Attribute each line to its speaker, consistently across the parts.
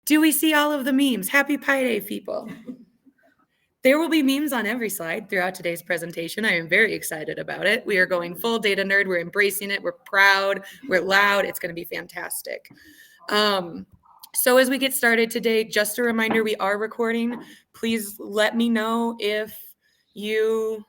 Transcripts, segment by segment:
Speaker 1: Do we see all of the memes? Happy Pi Day, people. There will be memes on every slide throughout today's presentation. I am very excited about it. We are going full data nerd. We're embracing it. We're proud. We're loud. It's going to be fantastic. So as we get started today, just a reminder, we are recording. Please let me know if you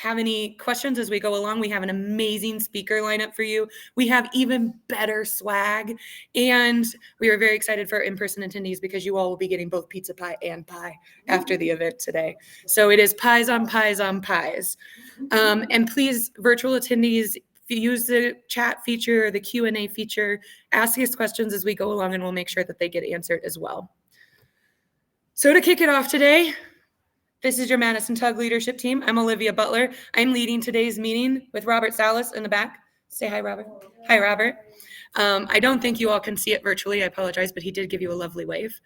Speaker 1: have any questions as we go along. We have an amazing speaker lineup for you. We have even better swag, and we are very excited for in-person attendees because you all will be getting both pizza pie and pie after the event today. So it is pies on pies on pies. And please, virtual attendees, use the chat feature or the Q&A feature, ask us questions as we go along, and we'll make sure that they get answered as well. So to kick it off today, this is your Madison TUG leadership team. I'm Olivia Butler. I'm leading today's meeting with Robert Salas in the back. Say hi, Robert. Hi, Robert. I don't think you all can see it virtually. I apologize, but he did give you a lovely wave.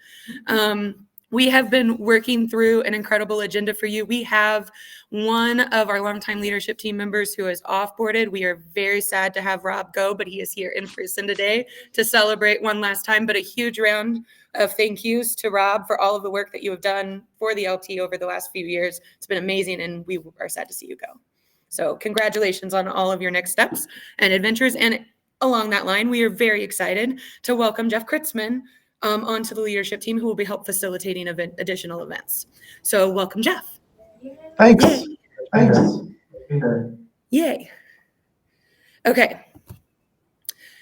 Speaker 1: We have been working through an incredible agenda for you. We have one of our longtime leadership team members who is off-boarded. We are very sad to have Rob go, but he is here in person today to celebrate one last time. But a huge round of thank yous to Rob for all of the work that you have done for the LT over the last few years. It's been amazing, and we are sad to see you go. So congratulations on all of your next steps and adventures. And along that line, we are very excited to welcome Jeff Kritzman onto the leadership team, who will be help facilitating additional events. So welcome, Jeff.
Speaker 2: Thanks.
Speaker 1: Yay.
Speaker 2: Thanks.
Speaker 1: Yay. Okay.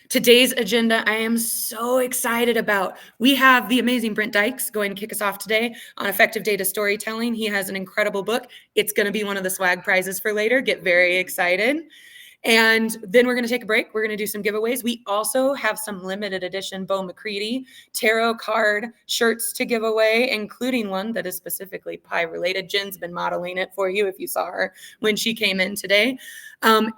Speaker 1: Today's agenda, I am so excited about. We have the amazing Brent Dykes going to kick us off today on effective data storytelling. He has an incredible book. It's going to be one of the swag prizes for later. Get very excited. And then we're going to take a break. We're going to do some giveaways. We also have some limited edition Bo McCready tarot card shirts to give away, including one that is specifically pie related. Jen's been modeling it for you if you saw her when she came in today. And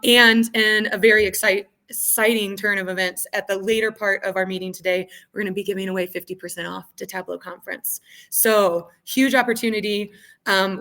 Speaker 1: in a very exciting turn of events at the later part of our meeting today, we're going to be giving away 50% off to Tableau conference. So huge opportunity.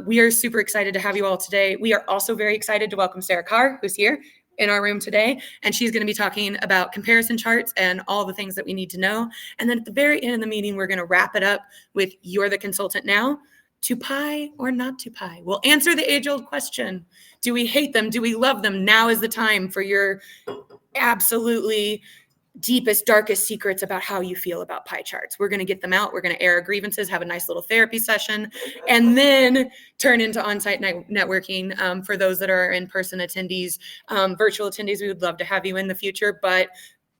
Speaker 1: We are super excited to have you all today. We are also very excited to welcome Sarah Carr, who's here in our room today, and she's going to be talking about comparison charts and all the things that we need to know. And then at the very end of the meeting, we're going to wrap it up with You're the Consultant Now. To pie or not to pie? We'll answer the age-old question. Do we hate them? Do we love them? Now is the time for your absolutely deepest, darkest secrets about how you feel about pie charts. We're going to get them out. We're going to air our grievances, have a nice little therapy session, and then turn into on-site networking for those that are in-person attendees. Virtual attendees, we would love to have you in the future, but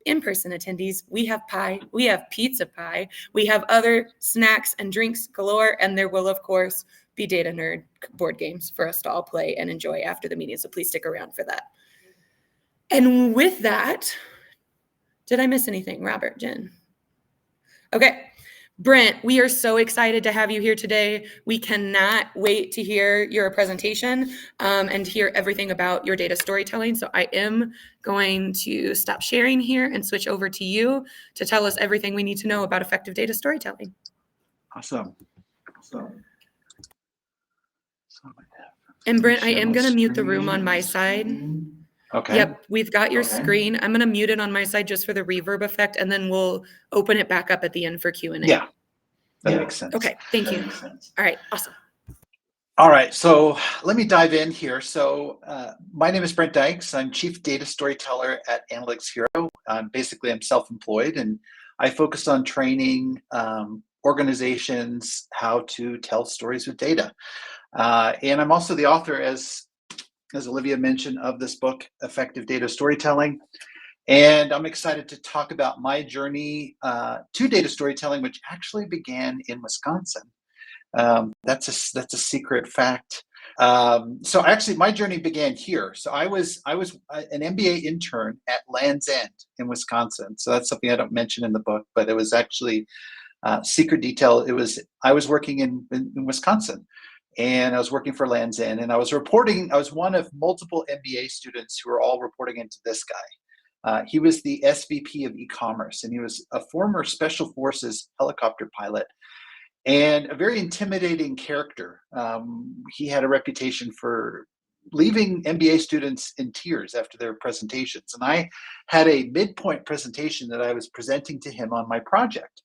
Speaker 1: in-person attendees, we have pie, we have pizza pie, we have other snacks and drinks galore, and there will, of course, be Data Nerd board games for us to all play and enjoy after the meeting, so please stick around for that. And with that, did I miss anything, Robert, Jen? Okay, Brent, we are so excited to have you here today. We cannot wait to hear your presentation and hear everything about your data storytelling. So I am going to stop sharing here and switch over to you to tell us everything we need to know about effective data storytelling.
Speaker 2: Awesome.
Speaker 1: And Brent, I am going to mute the room on my side.
Speaker 2: Okay.
Speaker 1: Yep, we've got your screen. I'm going to mute it on my side just for the reverb effect, and then we'll open it back up at the end for Q&A.
Speaker 2: Yeah, that makes sense.
Speaker 1: Okay, thank you. All right, awesome.
Speaker 2: All right, so let me dive in here. So my name is Brent Dykes. I'm Chief Data Storyteller at Analytics Hero. I'm self-employed, and I focus on training organizations how to tell stories with data. And I'm also the author, as Olivia mentioned, of this book, Effective Data Storytelling. And I'm excited to talk about my journey to data storytelling, which actually began in Wisconsin. That's a secret fact. So actually, my journey began here. So I was an MBA intern at Land's End in Wisconsin. So that's something I don't mention in the book, but it was actually secret detail. I was working in Wisconsin. And I was working for Land's End, and I was one of multiple MBA students who were all reporting into this guy. He was the SVP of e-commerce, and he was a former Special Forces helicopter pilot and a very intimidating character. He had a reputation for leaving MBA students in tears after their presentations. And I had a midpoint presentation that I was presenting to him on my project.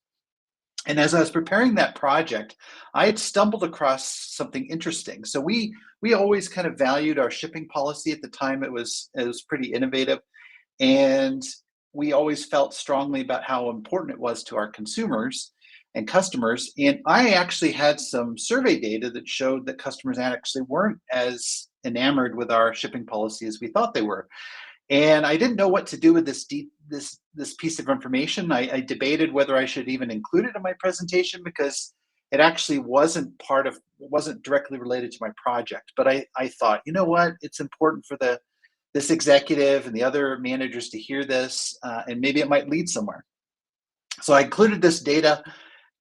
Speaker 2: And as I was preparing that project, I had stumbled across something interesting. So we always kind of valued our shipping policy at the time. It was pretty innovative, and we always felt strongly about how important it was to our consumers and customers. And I actually had some survey data that showed that customers actually weren't as enamored with our shipping policy as we thought they were. And I didn't know what to do with this piece of information. I debated whether I should even include it in my presentation because it actually wasn't directly related to my project. But I thought, you know what, it's important for this executive and the other managers to hear this, and maybe it might lead somewhere. So I included this data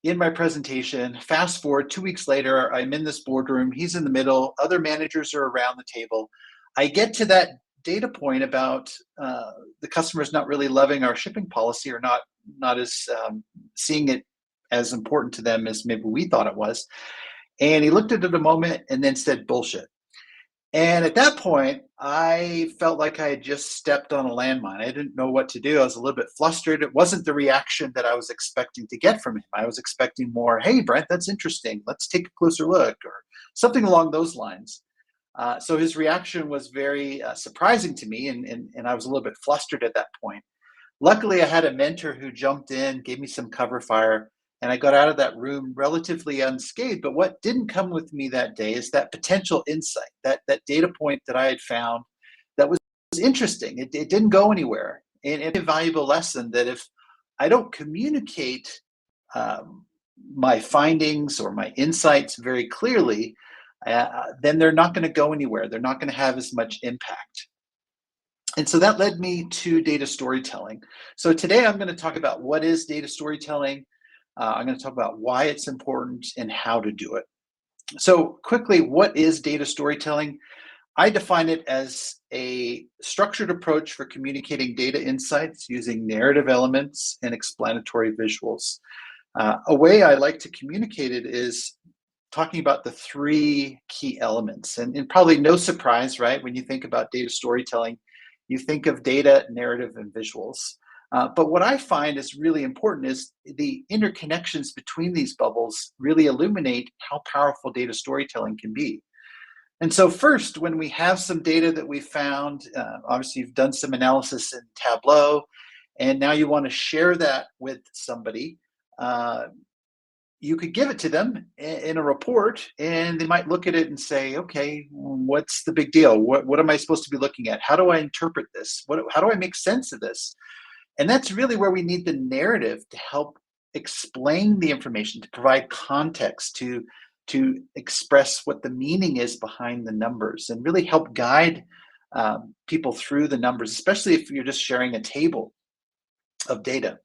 Speaker 2: in my presentation. Fast forward 2 weeks later, I'm in this boardroom. He's in the middle. Other managers are around the table. I get to that data point about the customers not really loving our shipping policy, or not as seeing it as important to them as maybe we thought it was. And he looked at it a moment and then said, "Bullshit." And at that point, I felt like I had just stepped on a landmine. I didn't know what to do. I was a little bit flustered. It wasn't the reaction that I was expecting to get from him. I was expecting more, "Hey, Brent, that's interesting. Let's take a closer look," or something along those lines. So his reaction was very surprising to me, and I was a little bit flustered at that point. Luckily, I had a mentor who jumped in, gave me some cover fire, and I got out of that room relatively unscathed. But what didn't come with me that day is that potential insight, that data point that I had found that was interesting. It didn't go anywhere. And it's a valuable lesson that if I don't communicate my findings or my insights very clearly, then they're not going to go anywhere. They're not going to have as much impact. And so that led me to data storytelling. So today I'm going to talk about what is data storytelling. I'm going to talk about why it's important and how to do it. So quickly, what is data storytelling? I define it as a structured approach for communicating data insights using narrative elements and explanatory visuals. A way I like to communicate it is talking about the three key elements. And probably no surprise, right? When you think about data storytelling, you think of data, narrative, and visuals. But what I find is really important is the interconnections between these bubbles really illuminate how powerful data storytelling can be. And so first, when we have some data that we found, obviously you've done some analysis in Tableau, and now you want to share that with somebody, you could give it to them in a report, and they might look at it and say, "Okay, what's the big deal? What am I supposed to be looking at? How do I interpret this? How do I make sense of this?" And that's really where we need the narrative to help explain the information, to provide context, to express what the meaning is behind the numbers, and really help guide people through the numbers, especially if you're just sharing a table of data.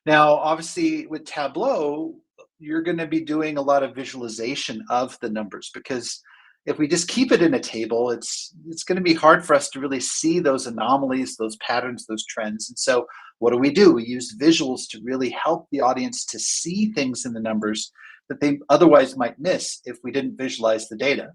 Speaker 2: Now, obviously, with Tableau, you're going to be doing a lot of visualization of the numbers, because if we just keep it in a table, it's going to be hard for us to really see those anomalies, those patterns, those trends. And so what do? We use visuals to really help the audience to see things in the numbers that they otherwise might miss if we didn't visualize the data.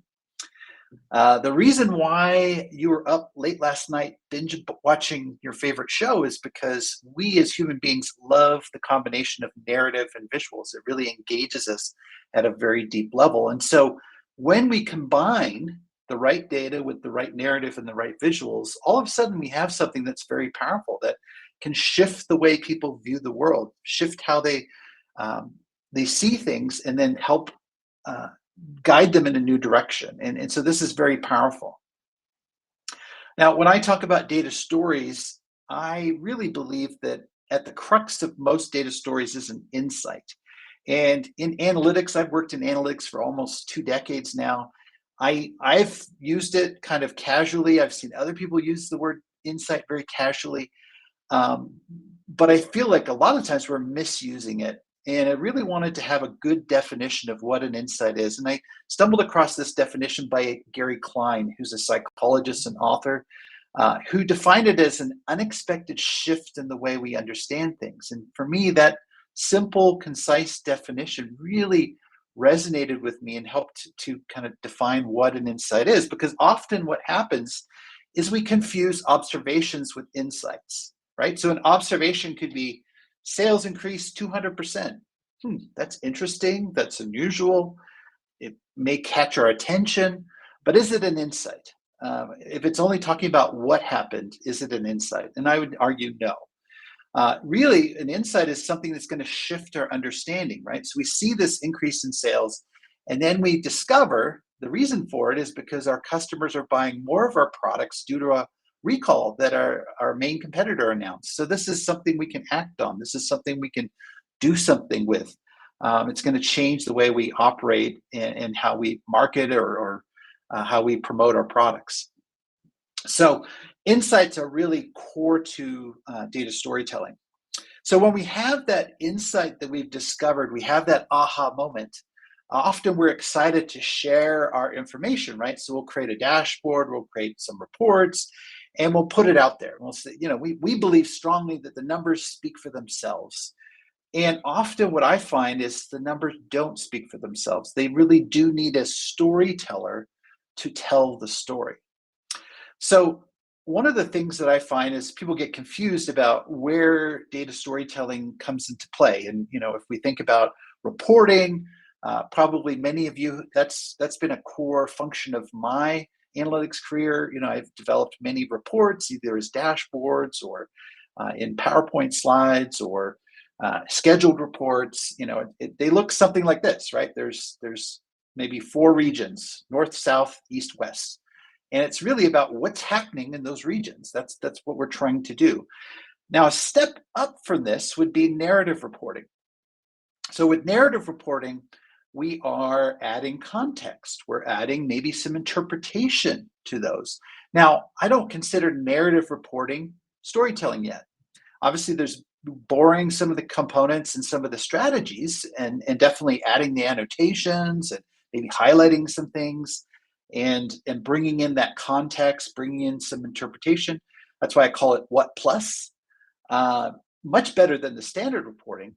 Speaker 2: The reason why you were up late last night binge watching your favorite show is because we as human beings love the combination of narrative and visuals. It really engages us at a very deep level. And so when we combine the right data with the right narrative and the right visuals, all of a sudden we have something that's very powerful that can shift the way people view the world, shift how they see things, and then help guide them in a new direction. And so this is very powerful. Now, when I talk about data stories, I really believe that at the crux of most data stories is an insight. And in analytics, I've worked in analytics for almost 2 decades now. I've used it kind of casually. I've seen other people use the word insight very casually. But I feel like a lot of times we're misusing it. And I really wanted to have a good definition of what an insight is. And I stumbled across this definition by Gary Klein, who's a psychologist and author, who defined it as an unexpected shift in the way we understand things. And for me, that simple, concise definition really resonated with me and helped to kind of define what an insight is. Because often what happens is we confuse observations with insights, right? So an observation could be sales increased 200%. that's interesting, that's unusual, it may catch our attention, but is it an insight? If it's only talking about what happened, is it an insight? And I would argue no. Really, an insight is something that's going to shift our understanding, right? So we see this increase in sales, and then we discover the reason for it is because our customers are buying more of our products due to a recall that our main competitor announced. So this is something we can act on. This is something we can do something with. It's going to change the way we operate and how we market or how we promote our products. So insights are really core to data storytelling. So when we have that insight that we've discovered, we have that aha moment, often we're excited to share our information, right? So we'll create a dashboard, we'll create some reports, and we'll put it out there. We'll say, we believe strongly that the numbers speak for themselves. And often what I find is the numbers don't speak for themselves. They really do need a storyteller to tell the story. So one of the things that I find is people get confused about where data storytelling comes into play. And if we think about reporting, probably many of you, that's been a core function of my analytics career. I've developed many reports, either as dashboards or in PowerPoint slides or scheduled reports. They look something like this, right? There's maybe 4 regions: north, south, east, west. And it's really about what's happening in those regions. That's what we're trying to do. Now, a step up from this would be narrative reporting. So with narrative reporting, we are adding context. We're adding maybe some interpretation to those. Now, I don't consider narrative reporting storytelling yet. Obviously, there's borrowing some of the components and some of the strategies and definitely adding the annotations and maybe highlighting some things and bringing in that context, bringing in some interpretation. That's why I call it what plus. Much better than the standard reporting,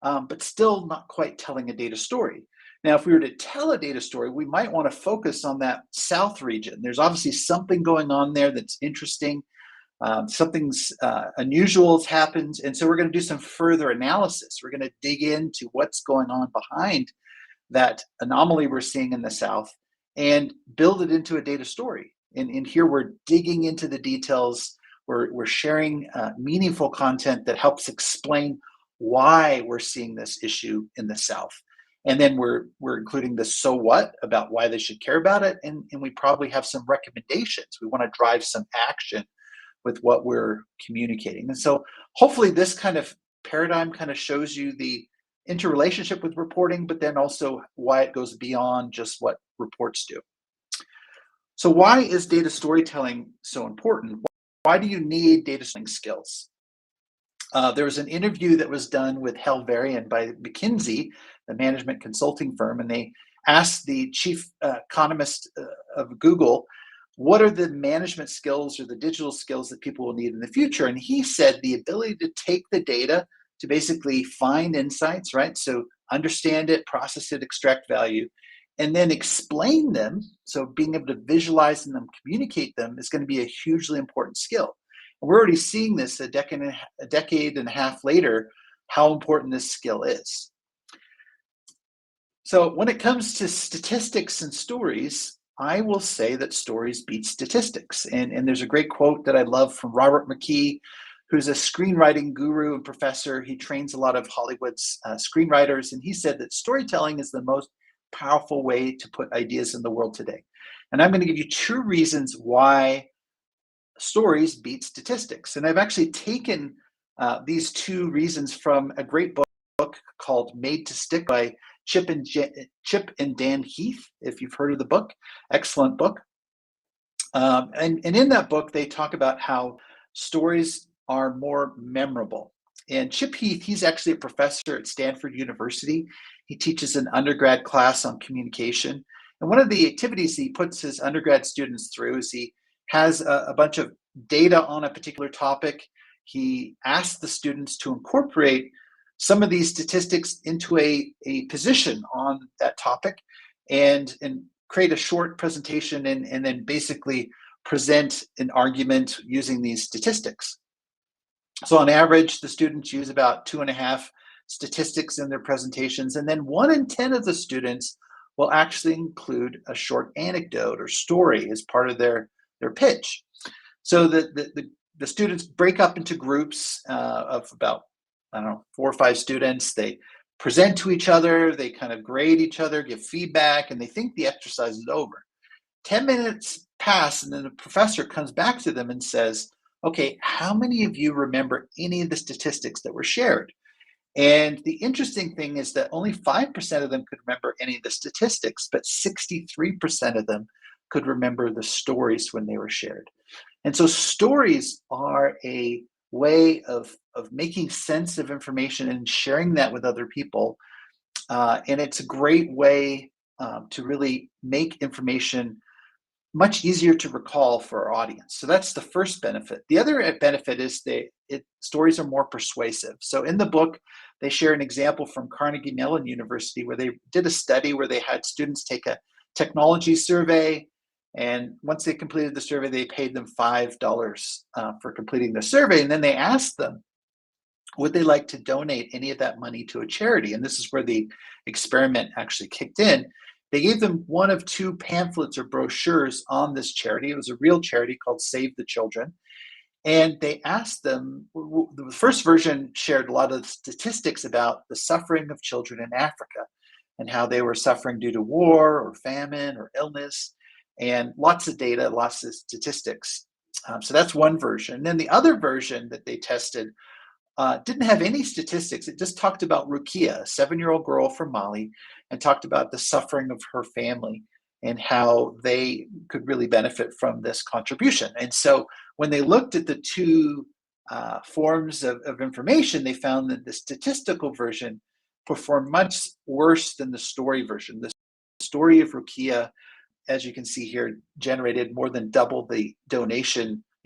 Speaker 2: but still not quite telling a data story. Now, if we were to tell a data story, we might want to focus on that south region. There's obviously something going on there that's interesting. Something's unusual has happened. And so we're going to do some further analysis. We're going to dig into what's going on behind that anomaly we're seeing in the south and build it into a data story. And here we're digging into the details. We're sharing meaningful content that helps explain why we're seeing this issue in the south. And then we're including the so what about why they should care about it. And we probably have some recommendations. We want to drive some action with what we're communicating. And so hopefully this kind of paradigm kind of shows you the interrelationship with reporting, but then also why it goes beyond just what reports do. So why is data storytelling so important? Why do you need data storytelling skills? There was an interview that was done with Hal Varian by McKinsey, the management consulting firm, and they asked the chief economist of Google, what are the management skills or the digital skills that people will need in the future? And he said the ability to take the data to basically find insights, right? So understand it, process it, extract value, and then explain them. So being able to visualize them, communicate them is going to be a hugely important skill. And we're already seeing this a decade and a half later, how important this skill is. So when it comes to statistics and stories, I will say that stories beat statistics. And there's a great quote that I love from Robert McKee, who's a screenwriting guru and professor. He trains a lot of Hollywood's screenwriters. And he said that storytelling is the most powerful way to put ideas in the world today. And I'm going to give you 2 reasons why stories beat statistics. And I've actually taken these 2 reasons from a great book called Made to Stick by Chip and Dan Heath, if you've heard of the book. Excellent book. And in that book, they talk about how stories are more memorable. And Chip Heath, he's actually a professor at Stanford University. He teaches an undergrad class on communication. And one of the activities he puts his undergrad students through is he has a bunch of data on a particular topic. He asks the students to incorporate some of these statistics into a position on that topic and create a short presentation and then basically present an argument using these statistics. So on average, the students use about 2.5 statistics in their presentations, and then 1 in 10 of the students will actually include a short anecdote or story as part of their pitch. So the students break up into groups of about, I don't know, 4 or 5 students. They present to each other, they kind of grade each other, give feedback, and they think the exercise is over. 10 minutes pass, and then the professor comes back to them and says, okay, how many of you remember any of the statistics that were shared? And the interesting thing is that only 5% of them could remember any of the statistics, but 63% of them could remember the stories when they were shared. And so stories are a way of making sense of information and sharing that with other people. And it's a great way to really make information much easier to recall for our audience. So that's the first benefit. The other benefit is stories are more persuasive. So in the book, they share an example from Carnegie Mellon University where they did a study where they had students take a technology survey. And once they completed the survey, they paid them $5 for completing the survey. And then they asked them, would they like to donate any of that money to a charity? And this is where the experiment actually kicked in. They gave them one of 2 pamphlets or brochures on this charity. It was a real charity called Save the Children. And they asked them, the first version shared a lot of statistics about the suffering of children in Africa and how they were suffering due to war or famine or illness, and lots of data, lots of statistics. So that's one version. And then the other version that they tested didn't have any statistics. It just talked about Rukia, a 7-year-old girl from Mali, and talked about the suffering of her family and how they could really benefit from this contribution. And so when they looked at the 2 forms of information, they found that the statistical version performed much worse than the story version. The story of Rukia, as you can see here, generated more than double the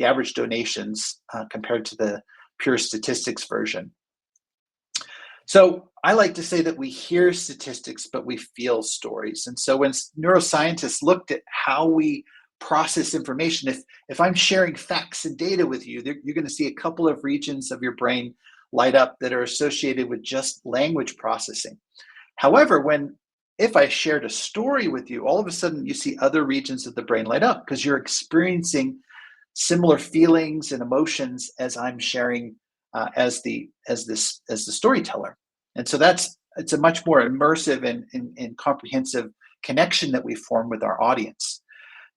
Speaker 2: average donations compared to the pure statistics version. So I like to say that we hear statistics, but we feel stories. And so when neuroscientists looked at how we process information, if I'm sharing facts and data with you, you're going to see a couple of regions of your brain light up that are associated with just language processing. However, if I shared a story with you, all of a sudden you see other regions of the brain light up because you're experiencing similar feelings and emotions as I'm sharing as the storyteller. And so it's a much more immersive and comprehensive connection that we form with our audience.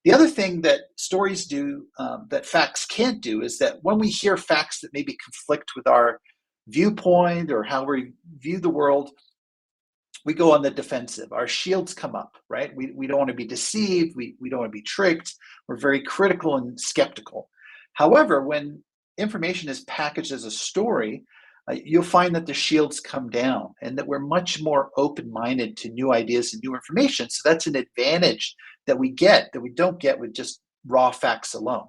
Speaker 2: The other thing that stories do that facts can't do is that when we hear facts that maybe conflict with our viewpoint or how we view the world, we go on the defensive. Our shields come up, right? We don't want to be deceived. We don't want to be tricked. We're very critical and skeptical. However, when information is packaged as a story, you'll find that the shields come down and that we're much more open-minded to new ideas and new information. So that's an advantage that we don't get with just raw facts alone.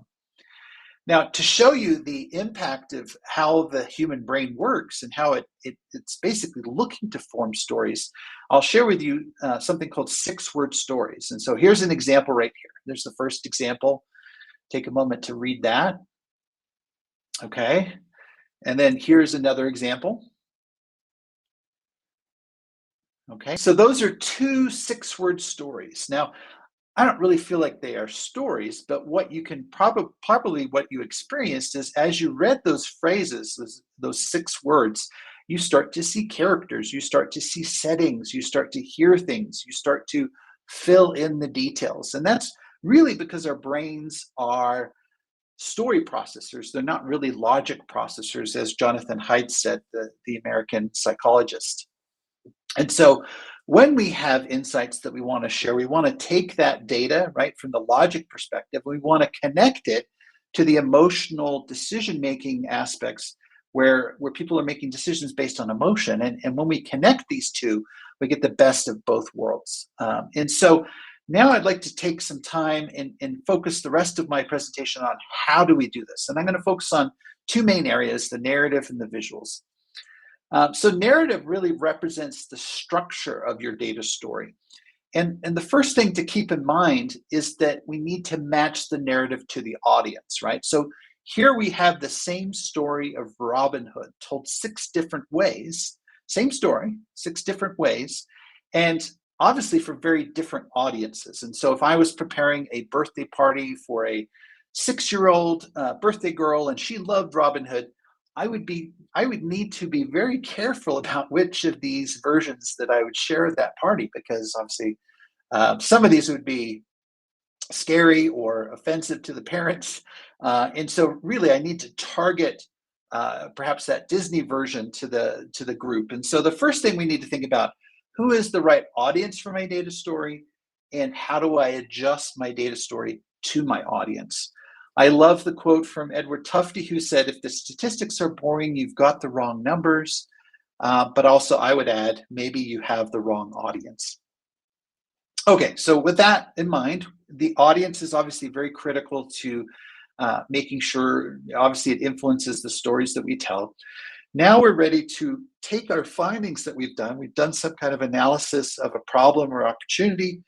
Speaker 2: Now, to show you the impact of how the human brain works and how it's basically looking to form stories, I'll share with you something called 6-word stories. And so here's an example right here. There's the first example. Take a moment to read that. Okay. And then here's another example. Okay. So those are 2 6-word stories. Now, I don't really feel like they are stories, but what you can probably what you experienced is as you read those phrases, those 6 words, you start to see characters, you start to see settings, you start to hear things, you start to fill in the details. And that's really because our brains are story processors. They're not really logic processors, as Jonathan Haidt said, the American psychologist. And so when we have insights that we want to share, we want to take that data, right, from the logic perspective, we want to connect it to the emotional decision-making aspects where people are making decisions based on emotion. And when we connect these two, we get the best of both worlds. And so now I'd like to take some time and focus the rest of my presentation on how do we do this. And I'm going to focus on 2 main areas, the narrative and the visuals. So narrative really represents the structure of your data story. And the first thing to keep in mind is that we need to match the narrative to the audience, right? So here we have the same story of Robin Hood told 6 different ways, same story, 6 different ways, and obviously for very different audiences. And so if I was preparing a birthday party for a 6-year-old birthday girl and she loved Robin Hood, I would need to be very careful about which of these versions that I would share at that party, because obviously some of these would be scary or offensive to the parents. And so really I need to target perhaps that Disney version to the group. And so the first thing we need to think about, who is the right audience for my data story, and how do I adjust my data story to my audience? I love the quote from Edward Tufte, who said, if the statistics are boring, you've got the wrong numbers. But also I would add, maybe you have the wrong audience. Okay, so with that in mind, the audience is obviously very critical to making sure, obviously it influences the stories that we tell. Now we're ready to take our findings that we've done. We've done some kind of analysis of a problem or opportunity.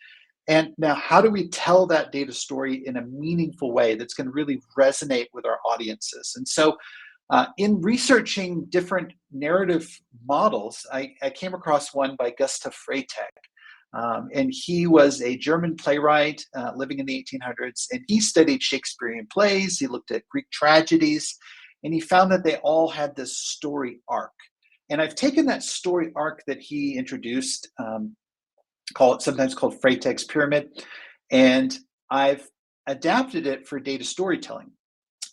Speaker 2: And now how do we tell that data story in a meaningful way that's going to really resonate with our audiences? And so in researching different narrative models, I came across one by Gustav Freytag. And he was a German playwright living in the 1800s, and he studied Shakespearean plays. He looked at Greek tragedies, and he found that they all had this story arc. And I've taken that story arc that he introduced, sometimes called Freytag's pyramid, and I've adapted it for data storytelling.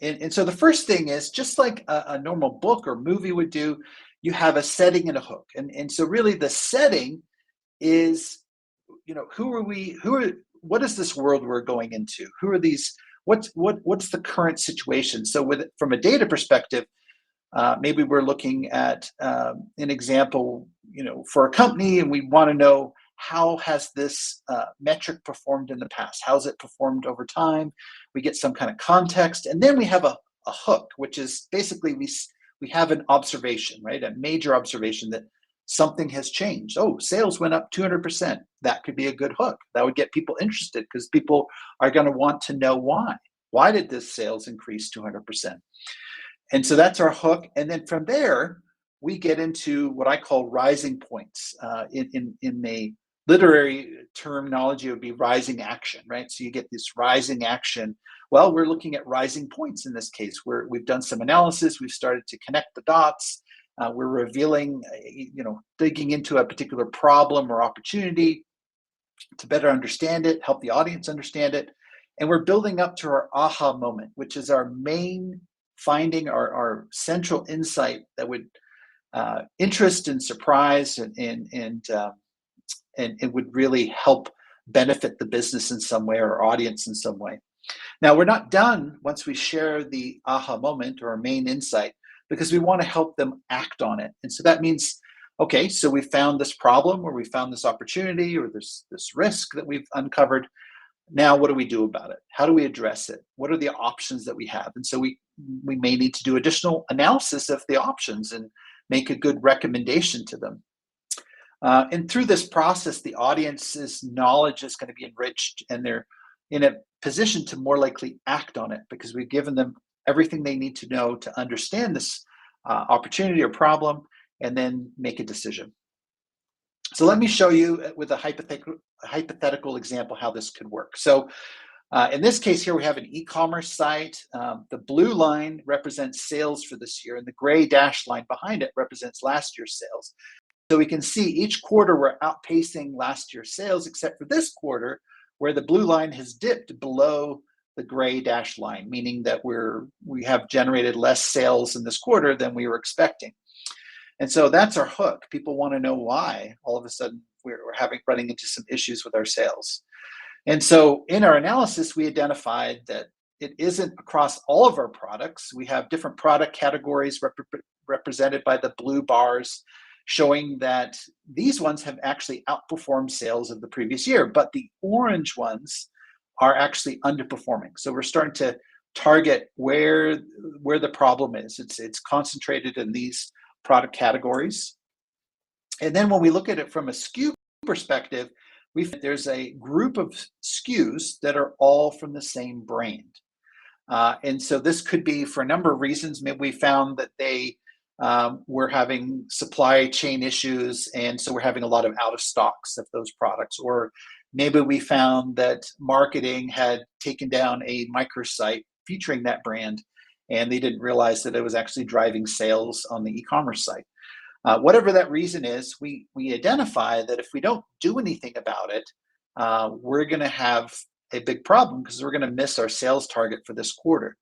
Speaker 2: And so the first thing is, just like a normal book or movie would do, you have a setting and a hook. And so really the setting is, what is this world we're going into? Who are these? What's the current situation? So from a data perspective, maybe we're looking at an example, for a company, and we want to know, how has this metric performed in the past? How's it performed over time? We get some kind of context, and then we have a hook, which is basically we have an observation, right? A major observation that something has changed. Oh, sales went up 200%. That could be a good hook. That would get people interested, because people are going to want to know why. Why did this sales increase 200%? And so that's our hook. And then from there, we get into what I call rising points. In a literary terminology, it would be rising action, right? So you get this rising action. Well, we're looking at rising points in this case, where we've done some analysis. We've started to connect the dots. We're revealing, digging into a particular problem or opportunity to better understand it, help the audience understand it. And we're building up to our aha moment, which is our main finding, our central insight that would interest and surprise and it would really help benefit the business in some way, or audience in some way. Now, we're not done once we share the aha moment or our main insight, because we want to help them act on it. And so that means, okay, so we found this problem, or we found this opportunity, or this risk that we've uncovered. Now, what do we do about it? How do we address it? What are the options that we have? And so we may need to do additional analysis of the options and make a good recommendation to them. And through this process, the audience's knowledge is going to be enriched, and they're in a position to more likely act on it, because we've given them everything they need to know to understand this opportunity or problem, and then make a decision. So let me show you with a hypothetical example how this could work. So in this case here, we have an e-commerce site. The blue line represents sales for this year, and the gray dashed line behind it represents last year's sales. So we can see each quarter we're outpacing last year's sales, except for this quarter, where the blue line has dipped below the gray dashed line, meaning that we have generated less sales in this quarter than we were expecting. And so that's our hook. People want to know why all of a sudden we're running into some issues with our sales. And so in our analysis, we identified that it isn't across all of our products. We have different product categories represented by the blue bars, showing that these ones have actually outperformed sales of the previous year, but the orange ones are actually underperforming. So we're starting to target where the problem is. It's concentrated in these product categories. And then when we look at it from a SKU perspective, there's a group of SKUs that are all from the same brand. And so this could be for a number of reasons. Maybe we found that they we're having supply chain issues, and so we're having a lot of out of stocks of those products. Or maybe we found that marketing had taken down a microsite featuring that brand, and they didn't realize that it was actually driving sales on the e-commerce site. Whatever that reason is, we identify that if we don't do anything about it, we're going to have a big problem because we're going to miss our sales target for this quarter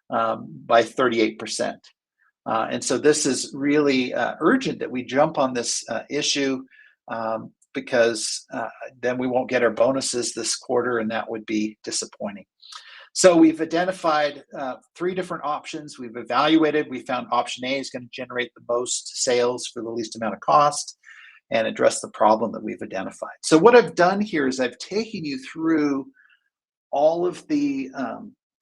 Speaker 2: by 38%. And so this is really urgent that we jump on this issue because then we won't get our bonuses this quarter, and that would be disappointing. So we've identified 3 different options. We've evaluated. We found option A is going to generate the most sales for the least amount of cost and address the problem that we've identified. So what I've done here is I've taken you through all of the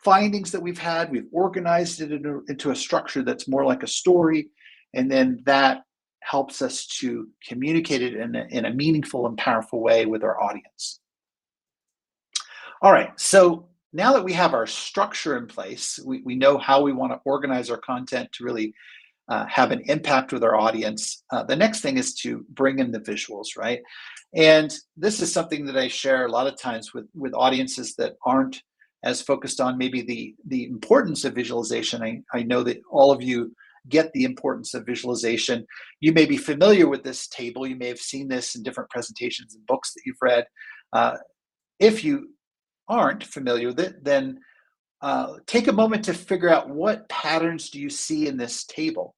Speaker 2: findings that we've had. We've organized it into a structure that's more like a story, and then that helps us to communicate it in a meaningful and powerful way with our audience. All right, so now that we have our structure in place, we know how we want to organize our content to really have an impact with our audience. The next thing is to bring in the visuals, right? And this is something that I share a lot of times with audiences that aren't as focused on maybe the importance of visualization. I know that all of you get the importance of visualization. You may be familiar with this table. You may have seen this in different presentations and books that you've read. If you aren't familiar with it, then take a moment to figure out what patterns do you see in this table.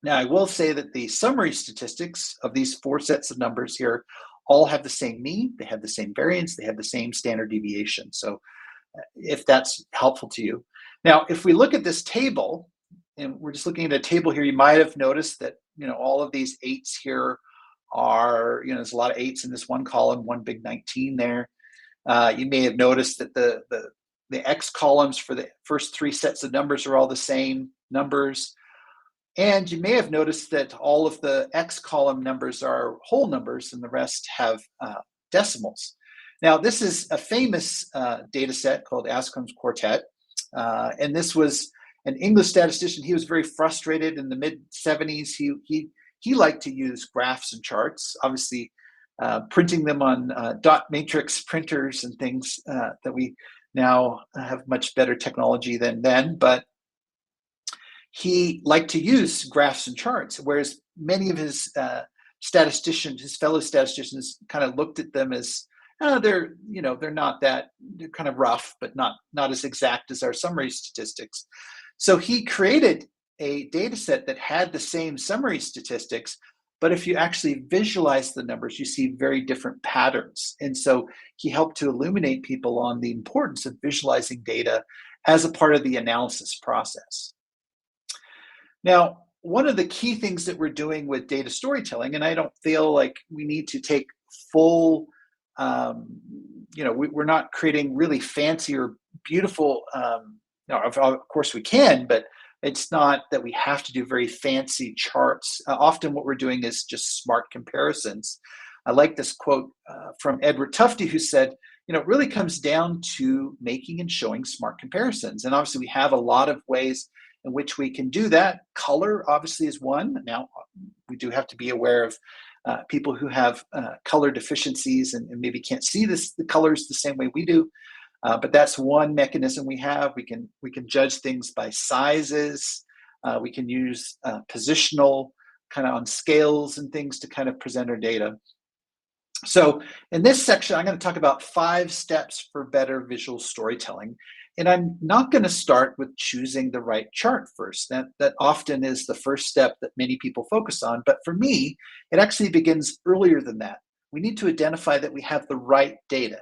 Speaker 2: Now, I will say that the summary statistics of these 4 sets of numbers here all have the same mean, they have the same variance, they have the same standard deviation. So if that's helpful to you. Now, if we look at this table, and we're just looking at a table here, you might have noticed that, all of these 8s here are, there's a lot of 8s in this one column, one big 19 there. You may have noticed that the X columns for the first 3 sets of numbers are all the same numbers. And you may have noticed that all of the X column numbers are whole numbers and the rest have decimals. Now, this is a famous data set called Anscombe's Quartet. And this was an English statistician. He was very frustrated in the mid-70s. He liked to use graphs and charts, obviously printing them on dot matrix printers and things that we now have much better technology than then. But he liked to use graphs and charts, whereas many of his statisticians, his fellow statisticians, kind of looked at them as they're not that, they're kind of rough, but not as exact as our summary statistics. So he created a data set that had the same summary statistics, but if you actually visualize the numbers, you see very different patterns. And so he helped to illuminate people on the importance of visualizing data as a part of the analysis process. Now, one of the key things that we're doing with data storytelling, and I don't feel like we need to take full, we're not creating really fancy or beautiful, of course we can, but it's not that we have to do very fancy charts. Often what we're doing is just smart comparisons. I like this quote from Edward Tufte, who said, it really comes down to making and showing smart comparisons. And obviously we have a lot of ways in which we can do that. Color obviously is one. Now, we do have to be aware of people who have color deficiencies and maybe can't see the colors the same way we do. But that's one mechanism we have. We can judge things by sizes. We can use positional kind of on scales and things to kind of present our data. So in this section, I'm going to talk about 5 steps for better visual storytelling. And I'm not going to start with choosing the right chart first. That often is the first step that many people focus on. But for me, it actually begins earlier than that. We need to identify that we have the right data.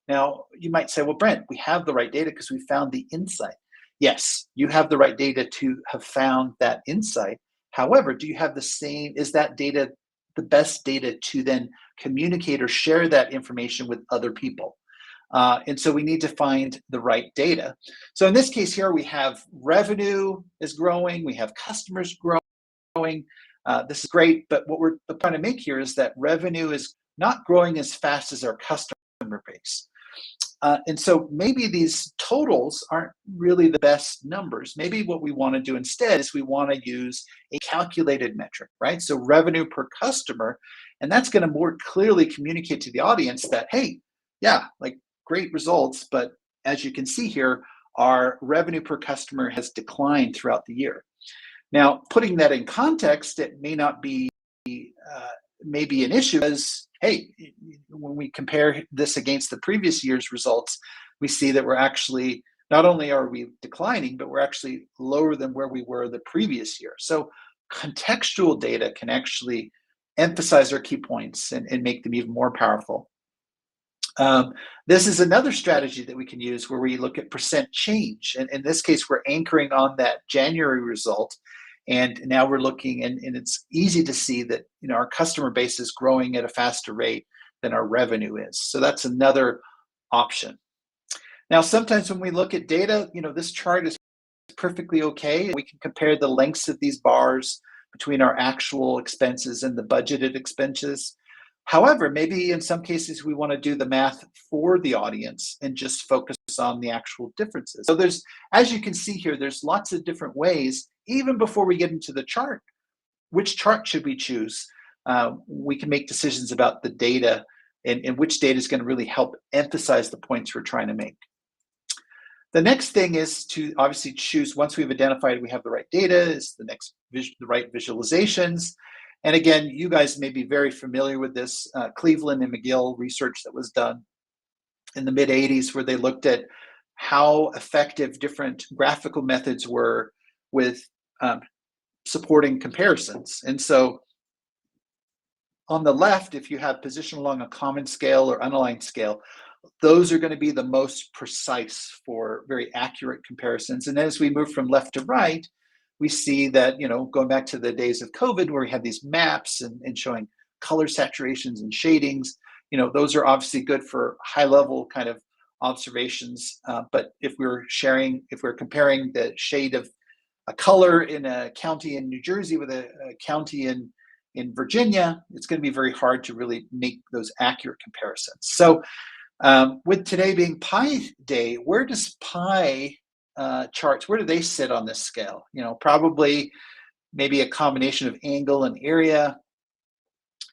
Speaker 2: Now, you might say, well, Brent, we have the right data because we found the insight. Yes, you have the right data to have found that insight. However, do you have the same, is that data the best data to then communicate or share that information with other people? And so we need to find the right data. So in this case here, we have revenue is growing, we have customers growing. This is great, but what we're trying to make here is that revenue is not growing as fast as our customer base. And so maybe these totals aren't really the best numbers. Maybe what we want to do instead is we want to use a calculated metric, right? So revenue per customer, and that's going to more clearly communicate to the audience that, hey, yeah, like great results, but as you can see here, our revenue per customer has declined throughout the year. Now, putting that in context, it may not be maybe an issue as, hey, when we compare this against the previous year's results, we see that we're actually, not only are we declining, but we're actually lower than where we were the previous year. So contextual data can actually emphasize our key points and make them even more powerful. This is another strategy that we can use where we look at percent change. And in this case, we're anchoring on that January result. And now we're looking, and it's easy to see that our customer base is growing at a faster rate than our revenue is. So that's another option. Now, sometimes when we look at data, this chart is perfectly okay. We can compare the lengths of these bars between our actual expenses and the budgeted expenses. However, maybe in some cases we want to do the math for the audience and just focus on the actual differences. So there's, as you can see here, there's lots of different ways, even before we get into the chart. Which chart should we choose? We can make decisions about the data and which data is going to really help emphasize the points we're trying to make. The next thing is to obviously choose, once we've identified we have the right data, is the next the right visualizations. And again, you guys may be very familiar with this Cleveland and McGill research that was done in the mid-'80s, where they looked at how effective different graphical methods were with supporting comparisons. And so on the left, if you have position along a common scale or unaligned scale, those are going to be the most precise for very accurate comparisons. And as we move from left to right, we see that, going back to the days of COVID where we had these maps and showing color saturations and shadings, those are obviously good for high level kind of observations. But if we're comparing the shade of a color in a county in New Jersey with a county in Virginia, it's going to be very hard to really make those accurate comparisons. So with today being Pi Day, where does Pi charts, where do they sit on this scale? Probably maybe a combination of angle and area.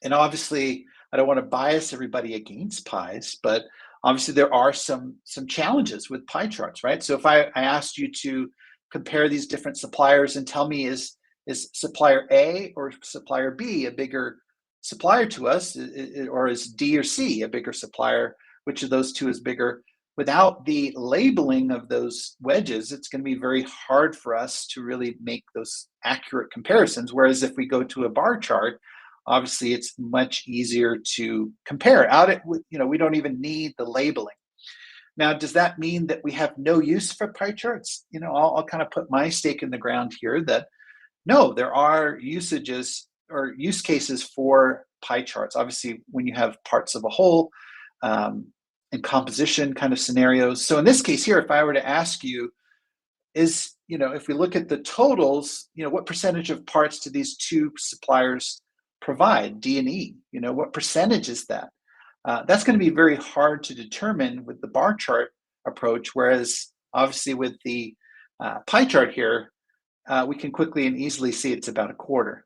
Speaker 2: And obviously, I don't want to bias everybody against pies, but obviously there are some challenges with pie charts, right? So if I asked you to compare these different suppliers and tell me, is supplier A or supplier B a bigger supplier to us, or is D or C a bigger supplier? Which of those two is bigger? Without the labeling of those wedges, it's going to be very hard for us to really make those accurate comparisons. Whereas if we go to a bar chart, obviously it's much easier to compare. We don't even need the labeling. Now, does that mean that we have no use for pie charts? I'll kind of put my stake in the ground here that no, there are usages or use cases for pie charts. Obviously, when you have parts of a whole, and composition kind of scenarios. So in this case here, if I were to ask you, if we look at the totals, what percentage of parts do these two suppliers provide, D and E? What percentage is that? That's going to be very hard to determine with the bar chart approach, whereas obviously with the pie chart here, we can quickly and easily see it's about a quarter.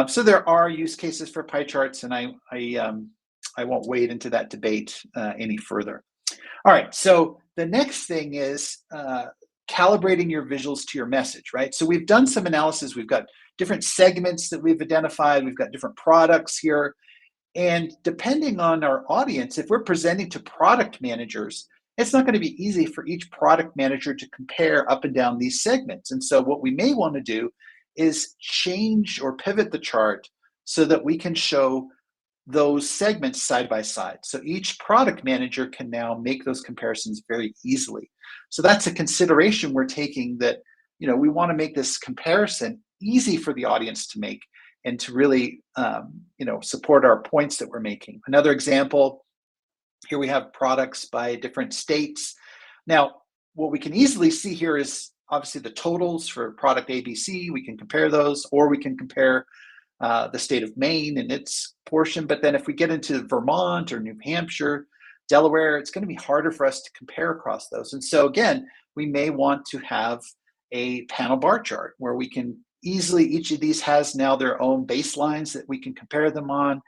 Speaker 2: So there are use cases for pie charts, and I won't wade into that debate any further. All right, so the next thing is calibrating your visuals to your message, right? So we've done some analysis. We've got different segments that we've identified. We've got different products here. And depending on our audience, if we're presenting to product managers, it's not going to be easy for each product manager to compare up and down these segments. And so what we may want to do is change or pivot the chart so that we can show those segments side by side. So each product manager can now make those comparisons very easily. So that's a consideration we're taking, that we want to make this comparison easy for the audience to make and to really support our points that we're making. Another example, here we have products by different states. Now, what we can easily see here is obviously the totals for product ABC. We can compare those, or we can compare the state of Maine and its portion. But then if we get into Vermont or New Hampshire, Delaware, it's going to be harder for us to compare across those. And so again, we may want to have a panel bar chart where we can easily, each of these has now their own baselines that we can compare them on.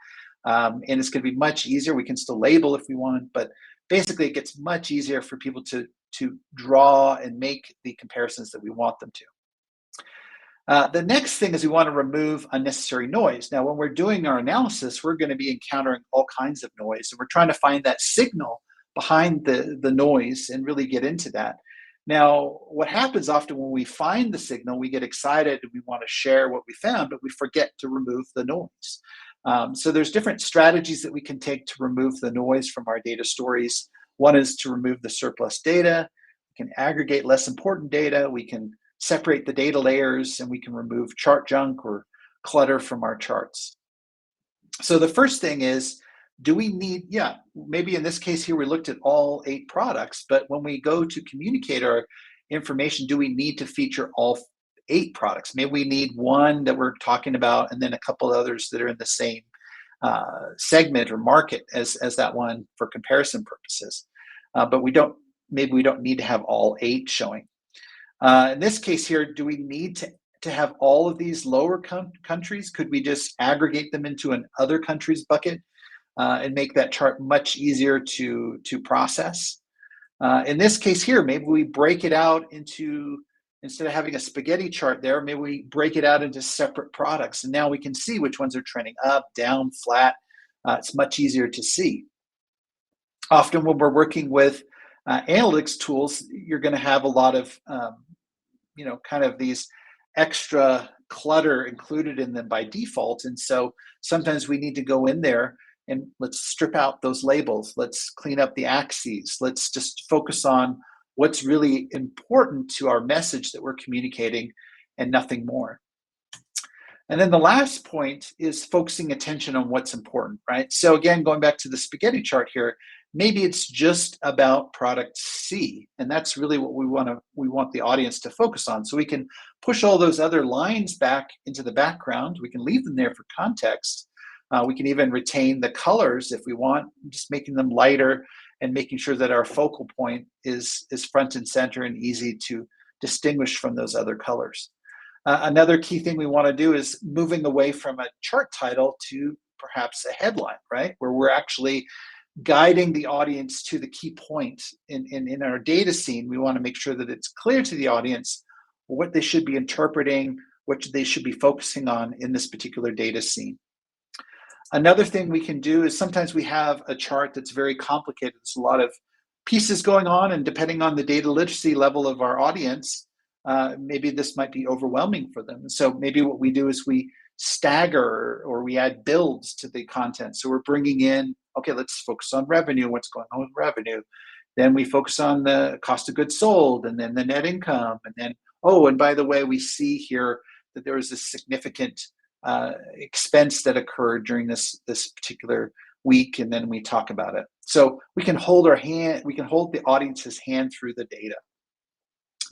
Speaker 2: And it's going to be much easier. We can still label if we want, but basically it gets much easier for people to draw and make the comparisons that we want them to. The next thing is we want to remove unnecessary noise. Now, when we're doing our analysis, we're going to be encountering all kinds of noise, and we're trying to find that signal behind the noise and really get into that. Now, what happens often when we find the signal, we get excited and we want to share what we found, but we forget to remove the noise. So there's different strategies that we can take to remove the noise from our data stories. One is to remove the surplus data. We can aggregate less important data. We can separate the data layers, and we can remove chart junk or clutter from our charts. So the first thing is, do we need, maybe in this case here, we looked at all 8 products, but when we go to communicate our information, do we need to feature all 8 products? Maybe we need one that we're talking about and then a couple others that are in the same segment or market as that one for comparison purposes. But maybe we don't need to have all 8 showing. In this case here, do we need to have all of these lower countries? Could we just aggregate them into an other countries bucket and make that chart much easier to process? In this case here, maybe we break it out into, instead of having a spaghetti chart there, maybe we break it out into separate products. And now we can see which ones are trending up, down, flat. It's much easier to see. Often when we're working with analytics tools, you're going to have a lot of, kind of these extra clutter included in them by default. And so sometimes we need to go in there and let's strip out those labels. Let's clean up the axes. Let's just focus on what's really important to our message that we're communicating and nothing more. And then the last point is focusing attention on what's important, right? So again, going back to the spaghetti chart here, maybe it's just about product C, and that's really what we want the audience to focus on. So we can push all those other lines back into the background. We can leave them there for context. We can even retain the colors if we want, just making them lighter and making sure that our focal point is front and center and easy to distinguish from those other colors. Another key thing we want to do is moving away from a chart title to perhaps a headline, right? Where we're actually guiding the audience to the key point in our data scene. We want to make sure that it's clear to the audience what they should be interpreting, what they should be focusing on in this particular data scene. Another thing we can do is sometimes we have a chart that's very complicated. There's a lot of pieces going on, and depending on the data literacy level of our audience, maybe this might be overwhelming for them. So maybe what we do is we stagger or we add builds to the content. So we're bringing in, okay, let's focus on revenue, what's going on with revenue. Then we focus on the cost of goods sold, and then the net income. And then, and by the way, we see here that there was a significant expense that occurred during this particular week, and then we talk about it. So we can hold the audience's hand through the data.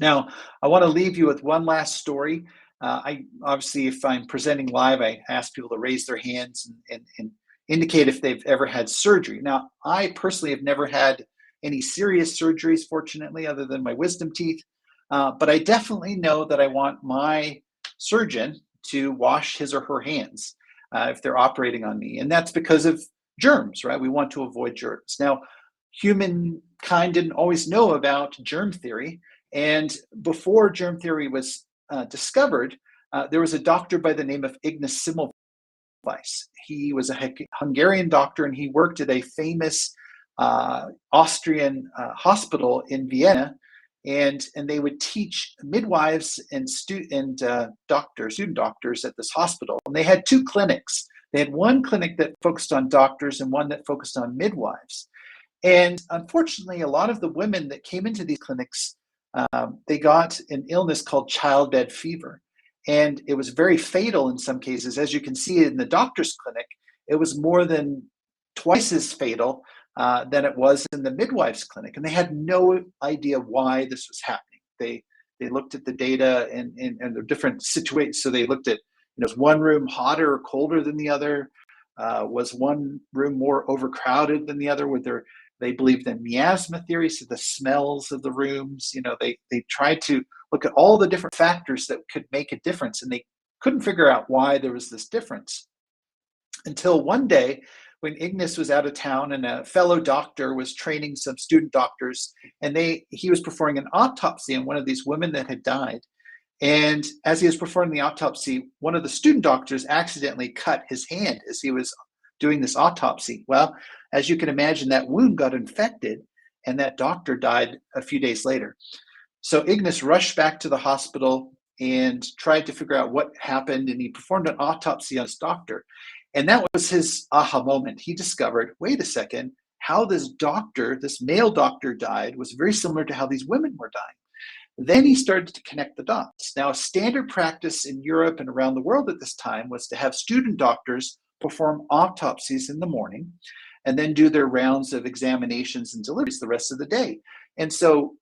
Speaker 2: Now, I want to leave you with one last story. I obviously, if I'm presenting live, I ask people to raise their hands and indicate if they've ever had surgery. Now, I personally have never had any serious surgeries, fortunately, other than my wisdom teeth. But I definitely know that I want my surgeon to wash his or her hands if they're operating on me. And that's because of germs, right? We want to avoid germs. Now, humankind didn't always know about germ theory. And before germ theory was discovered, there was a doctor by the name of Ignaz Semmelweis. He was a Hungarian doctor, and he worked at a famous Austrian hospital in Vienna, and they would teach midwives and student doctors at this hospital. And they had 2 clinics. They had one clinic that focused on doctors and one that focused on midwives. And unfortunately, a lot of the women that came into these clinics, they got an illness called childbed fever. And it was very fatal in some cases. As you can see in the doctor's clinic, it was more than twice as fatal than it was in the midwife's clinic. And they had no idea why this was happening. They looked at the data and the different situations. So they looked at, was one room hotter or colder than the other? Was one room more overcrowded than the other? Were there They believed in miasma theory, so the smells of the rooms. They tried to look at all the different factors that could make a difference, and they couldn't figure out why there was this difference. Until one day, when Ignis was out of town and a fellow doctor was training some student doctors, and he was performing an autopsy on one of these women that had died. And as he was performing the autopsy, one of the student doctors accidentally cut his hand as he was doing this autopsy. Well, as you can imagine, that wound got infected, and that doctor died a few days later. So Ignis rushed back to the hospital and tried to figure out what happened, and he performed an autopsy on his doctor. And that was his aha moment. He discovered, wait a second, how this male doctor died was very similar to how these women were dying. Then he started to connect the dots. Now, a standard practice in Europe and around the world at this time was to have student doctors perform autopsies in the morning and then do their rounds of examinations and deliveries the rest of the day. And so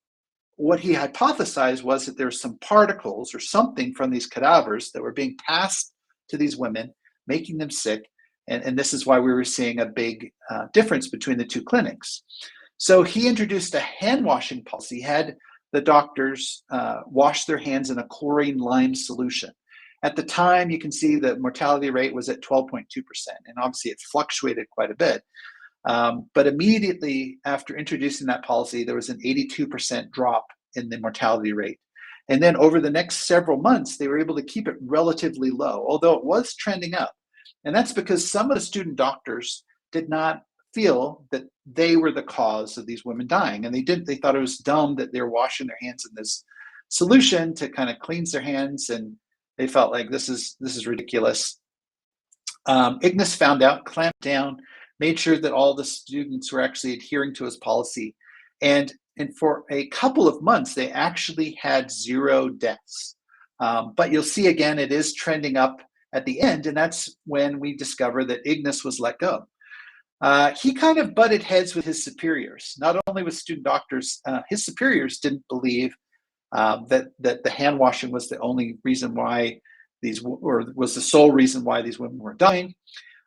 Speaker 2: what he hypothesized was that there were some particles or something from these cadavers that were being passed to these women, making them sick. And this is why we were seeing a big difference between the two clinics. So he introduced a hand washing policy. He had the doctors wash their hands in a chlorine lime solution. At the time, you can see the mortality rate was at 12.2%, and obviously it fluctuated quite a bit. But immediately after introducing that policy, there was an 82% drop in the mortality rate. And then over the next several months, they were able to keep it relatively low, although it was trending up. And that's because some of the student doctors did not feel that they were the cause of these women dying. And they thought it was dumb that they were washing their hands in this solution to kind of cleanse their hands. And they felt like this is ridiculous. Ignis found out, clamped down, made sure that all the students were actually adhering to his policy. And for a couple of months, they actually had 0 deaths. But you'll see again, it is trending up at the end. And that's when we discover that Ignis was let go. He kind of butted heads with his superiors, not only with student doctors. His superiors didn't believe that the hand washing was the only reason why was the sole reason why these women were dying.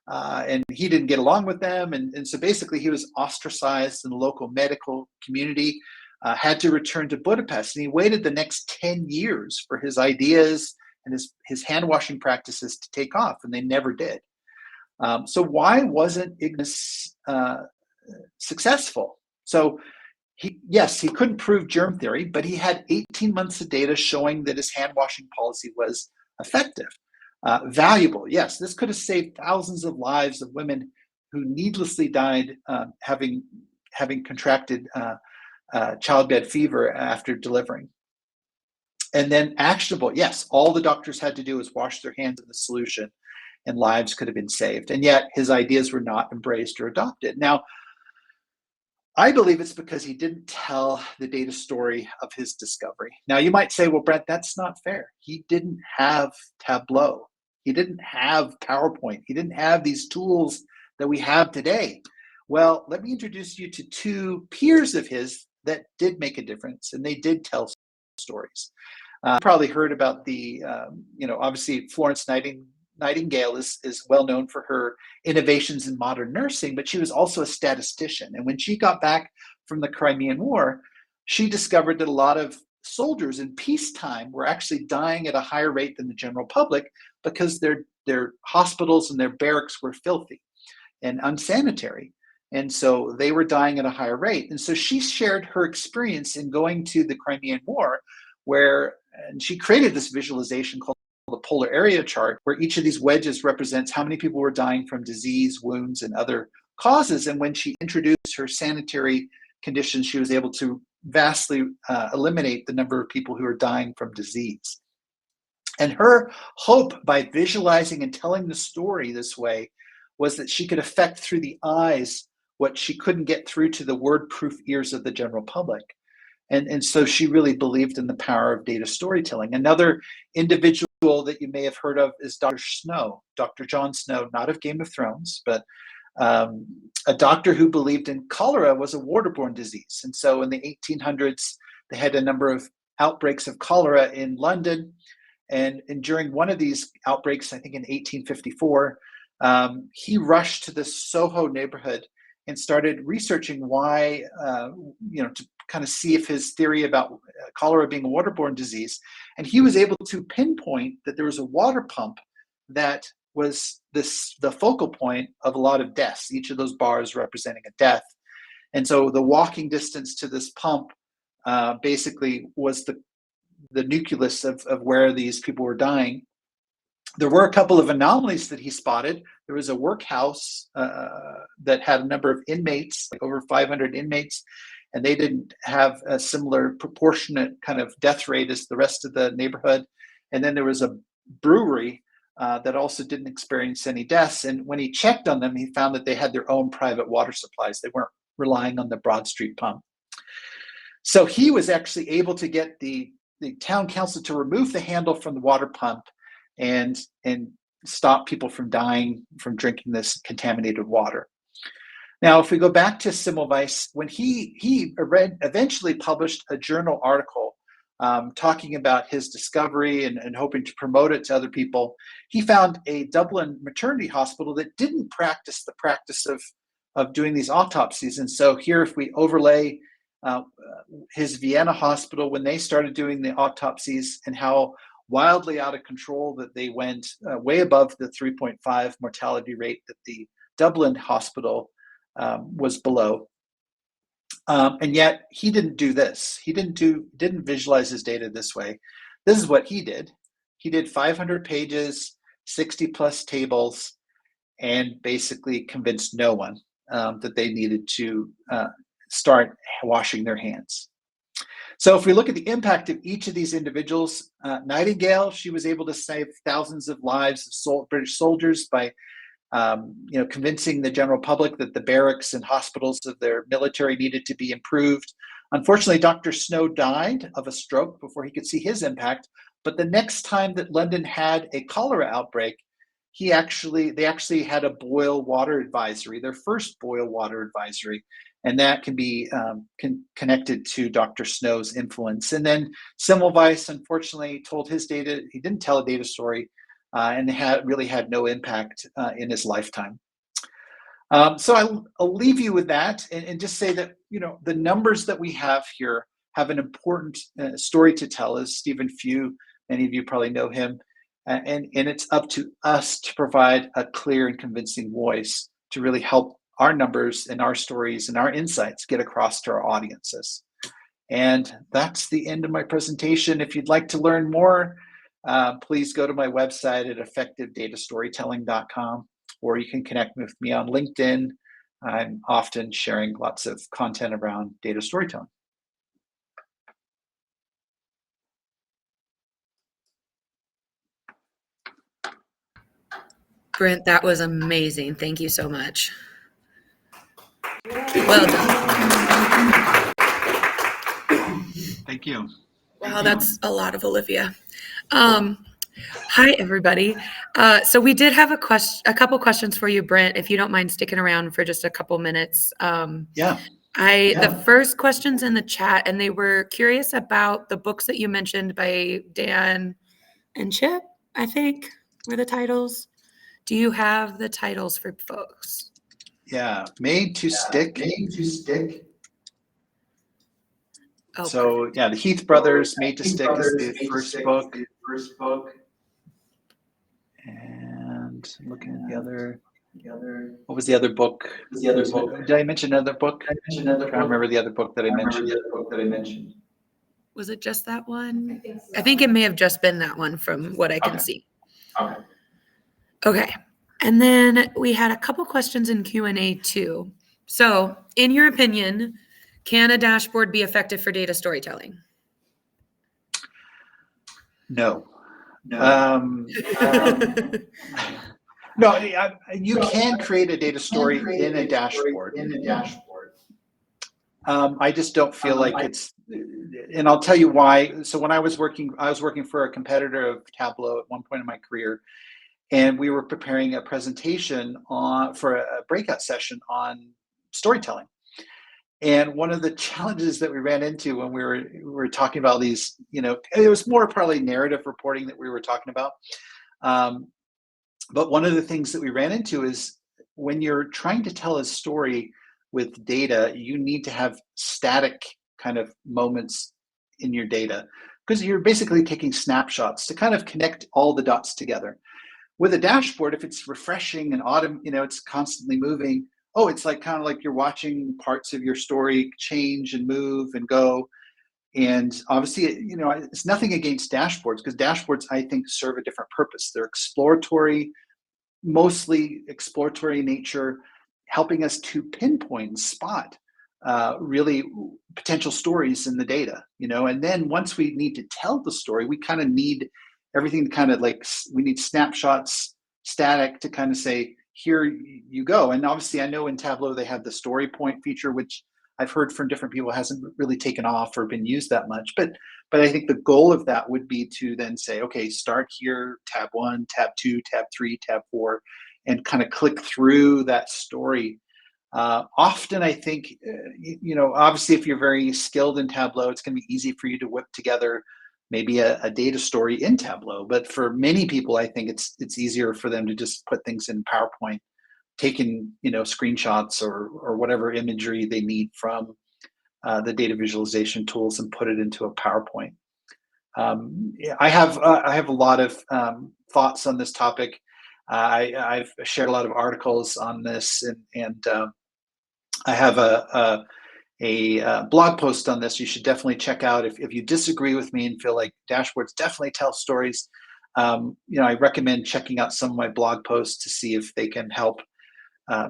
Speaker 2: And he didn't get along with them. And so basically he was ostracized in the local medical community, had to return to Budapest. And he waited the next 10 years for his ideas and his hand washing practices to take off, and they never did. So why wasn't Ignis successful? So he couldn't prove germ theory, but he had 18 months of data showing that his hand washing policy was effective. Valuable, yes, this could have saved thousands of lives of women who needlessly died having contracted childbed fever after delivering. And then actionable, yes, all the doctors had to do was wash their hands in the solution and lives could have been saved. And yet his ideas were not embraced or adopted. Now, I believe it's because he didn't tell the data story of his discovery. Now, you might say, well, Brent, that's not fair. He didn't have Tableau. He didn't have PowerPoint. He didn't have these tools that we have today. Well, let me introduce you to 2 peers of his that did make a difference, and they did tell stories. You probably heard about obviously Florence Nightingale is well known for her innovations in modern nursing, but she was also a statistician. And when she got back from the Crimean War, she discovered that a lot of soldiers in peacetime were actually dying at a higher rate than the general public because their hospitals and their barracks were filthy and unsanitary. And so they were dying at a higher rate. And so she shared her experience in going to the Crimean War, and she created this visualization called the polar area chart, where each of these wedges represents how many people were dying from disease, wounds, and other causes. And when she introduced her sanitary conditions, she was able to vastly eliminate the number of people who are dying from disease. And her hope by visualizing and telling the story this way was that she could affect through the eyes what she couldn't get through to the word-proof ears of the general public. And so she really believed in the power of data storytelling. Another individual that you may have heard of is Dr. Snow, Dr. Jon Snow, not of Game of Thrones, but a doctor who believed in cholera was a waterborne disease. And so in the 1800s, they had a number of outbreaks of cholera in London. And during one of these outbreaks, I think in 1854, he rushed to the Soho neighborhood and started researching why, to kind of see if his theory about cholera being a waterborne disease. And he was able to pinpoint that there was a water pump that was the focal point of a lot of deaths, each of those bars representing a death. And so the walking distance to this pump basically was the nucleus of where these people were dying. There were a couple of anomalies that he spotted. There was a workhouse that had a number of inmates, like over 500 inmates, and they didn't have a similar proportionate kind of death rate as the rest of the neighborhood. And then there was a brewery that also didn't experience any deaths. And when he checked on them, he found that they had their own private water supplies. They weren't relying on the Broad Street pump. So he was actually able to get the town council to remove the handle from the water pump and stop people from dying from drinking this contaminated water. Now, if we go back to Semmelweis, when he eventually published a journal article talking about his discovery and hoping to promote it to other people, he found a Dublin maternity hospital that didn't practice the practice of doing these autopsies. And so here, if we overlay his Vienna hospital, when they started doing the autopsies, and how wildly out of control that they went, way above the 3.5 mortality rate that the Dublin hospital was below. And yet he didn't do this. He didn't visualize his data this way. This is what he did. He did 500 pages, 60 plus tables, and basically convinced no one that they needed to start washing their hands. So if we look at the impact of each of these individuals, Nightingale, she was able to save thousands of lives of British soldiers by convincing the general public that the barracks and hospitals of their military needed to be improved. Unfortunately, Dr. Snow died of a stroke before he could see his impact. But the next time that London had a cholera outbreak, they actually had a boil water advisory, their first boil water advisory. And that can be connected to Dr. Snow's influence. And then Semmelweis, unfortunately, told his data. He didn't tell a data story, and really had no impact in his lifetime. So I'll leave you with that, and just say that the numbers that we have here have an important story to tell. As Stephen Few, many of you probably know him, and it's up to us to provide a clear and convincing voice to really help our numbers and our stories and our insights get across to our audiences. And that's the end of my presentation. If you'd like to learn more, please go to my website at effectivedatastorytelling.com, or you can connect with me on LinkedIn. I'm often sharing lots of content around data storytelling.
Speaker 1: Brent, that was amazing. Thank you so much. Well done.
Speaker 2: Thank you.
Speaker 1: Wow, that's a lot of Olivia. Hi, everybody. So we did have a couple questions for you, Brent, if you don't mind sticking around for just a couple minutes. The first question's in the chat, and they were curious about the books that you mentioned by Dan and Chip, I think, were the titles. Do you have the titles for folks?
Speaker 2: Yeah, Made to Stick.
Speaker 1: Oh,
Speaker 2: so
Speaker 1: perfect.
Speaker 2: yeah, the Heath Brothers, Made to Stick is the first book. And I'm looking at the other. What was the other book? Did I mention another book? I'm trying to remember the other book that I mentioned.
Speaker 1: Was it just that one? I think it may have just been that one from what I can see. Okay. And then we had a couple questions in Q&A too. So in your opinion, can a dashboard be effective for data storytelling?
Speaker 2: No. No, you can create a data story in a dashboard. I just don't feel like it's, and I'll tell you why. So when I was working for a competitor of Tableau at one point in my career, and we were preparing a presentation for a breakout session on storytelling. And one of the challenges that we ran into when we were talking about these, it was more probably narrative reporting that we were talking about. But one of the things that we ran into is when you're trying to tell a story, with data, you need to have static kind of moments in your data, because you're basically taking snapshots to kind of connect all the dots together. With a dashboard, if it's refreshing and it's constantly moving, it's like kind of like you're watching parts of your story change and move and go. And obviously, it's nothing against dashboards, because dashboards, I think, serve a different purpose. They're exploratory, mostly exploratory nature, helping us to pinpoint and spot really potential stories in the data, and then once we need to tell the story, we kind of need everything to kind of like, we need snapshots, static, to kind of say, here you go. And obviously, I know in Tableau they have the story point feature, which I've heard from different people hasn't really taken off or been used that much. But I think the goal of that would be to then say, okay, start here, tab 1, tab 2, tab 3, tab 4, and kind of click through that story. Often, I think, obviously, if you're very skilled in Tableau, it's going to be easy for you to whip together maybe a data story in Tableau. But for many people, I think it's easier for them to just put things in PowerPoint, taking screenshots or whatever imagery they need from the data visualization tools and put it into a PowerPoint. I have a lot of thoughts on this topic. I've shared a lot of articles on this, and I have a blog post on this you should definitely check out if you disagree with me and feel like dashboards definitely tell stories. I recommend checking out some of my blog posts to see if they can help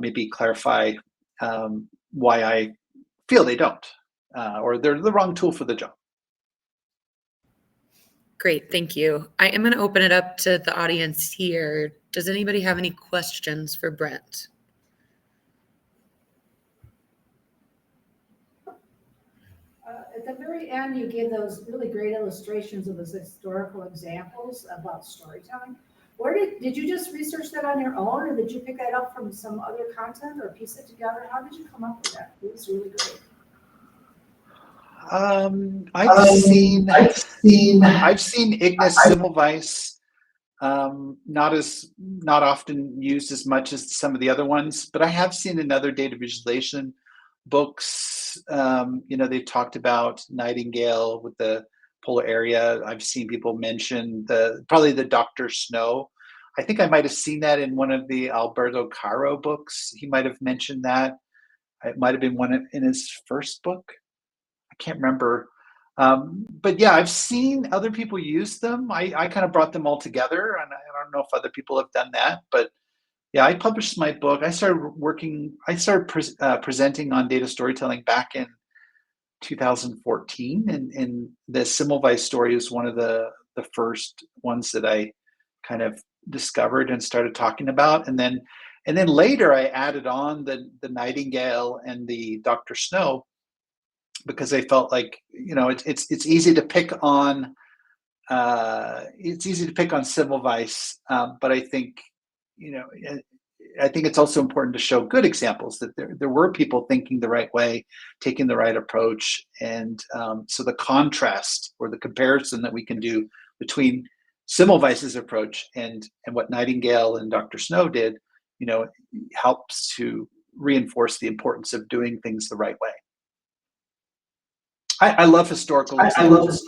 Speaker 2: maybe clarify why I feel they don't, or they're the wrong tool for the job.
Speaker 1: Great, thank you. I am going to open it up to the audience here. Does anybody have any questions for Brent?
Speaker 3: At the very end, you gave those really great illustrations of those historical examples about storytelling. Where did you just research that on your own, or did you pick that up from some other content or piece it together? How did you come up with that? It was really great.
Speaker 2: I've seen Ignis Semmelweis, not often used as much as some of the other ones, but I have seen in other data visualization books. They've talked about Nightingale with the polar area. I've seen people mention probably the Dr. Snow. I think I might have seen that in one of the Alberto Caro books. He might have mentioned that. It might have been one in his first book. I can't remember. But yeah, I've seen other people use them. I kind of brought them all together, and I don't know if other people have done that, but yeah, I published my book. I started presenting on data storytelling back in 2014, and the Semmelweis story is one of the first ones that I kind of discovered and started talking about, and then later I added on the Nightingale and the Dr. Snow, because I felt like it's easy to pick on Semmelweis, but I think it's also important to show good examples that there were people thinking the right way, taking the right approach, and so the contrast or the comparison that we can do between Semmelweis's approach and what Nightingale and Dr. Snow did, helps to reinforce the importance of doing things the right way. I love historical examples,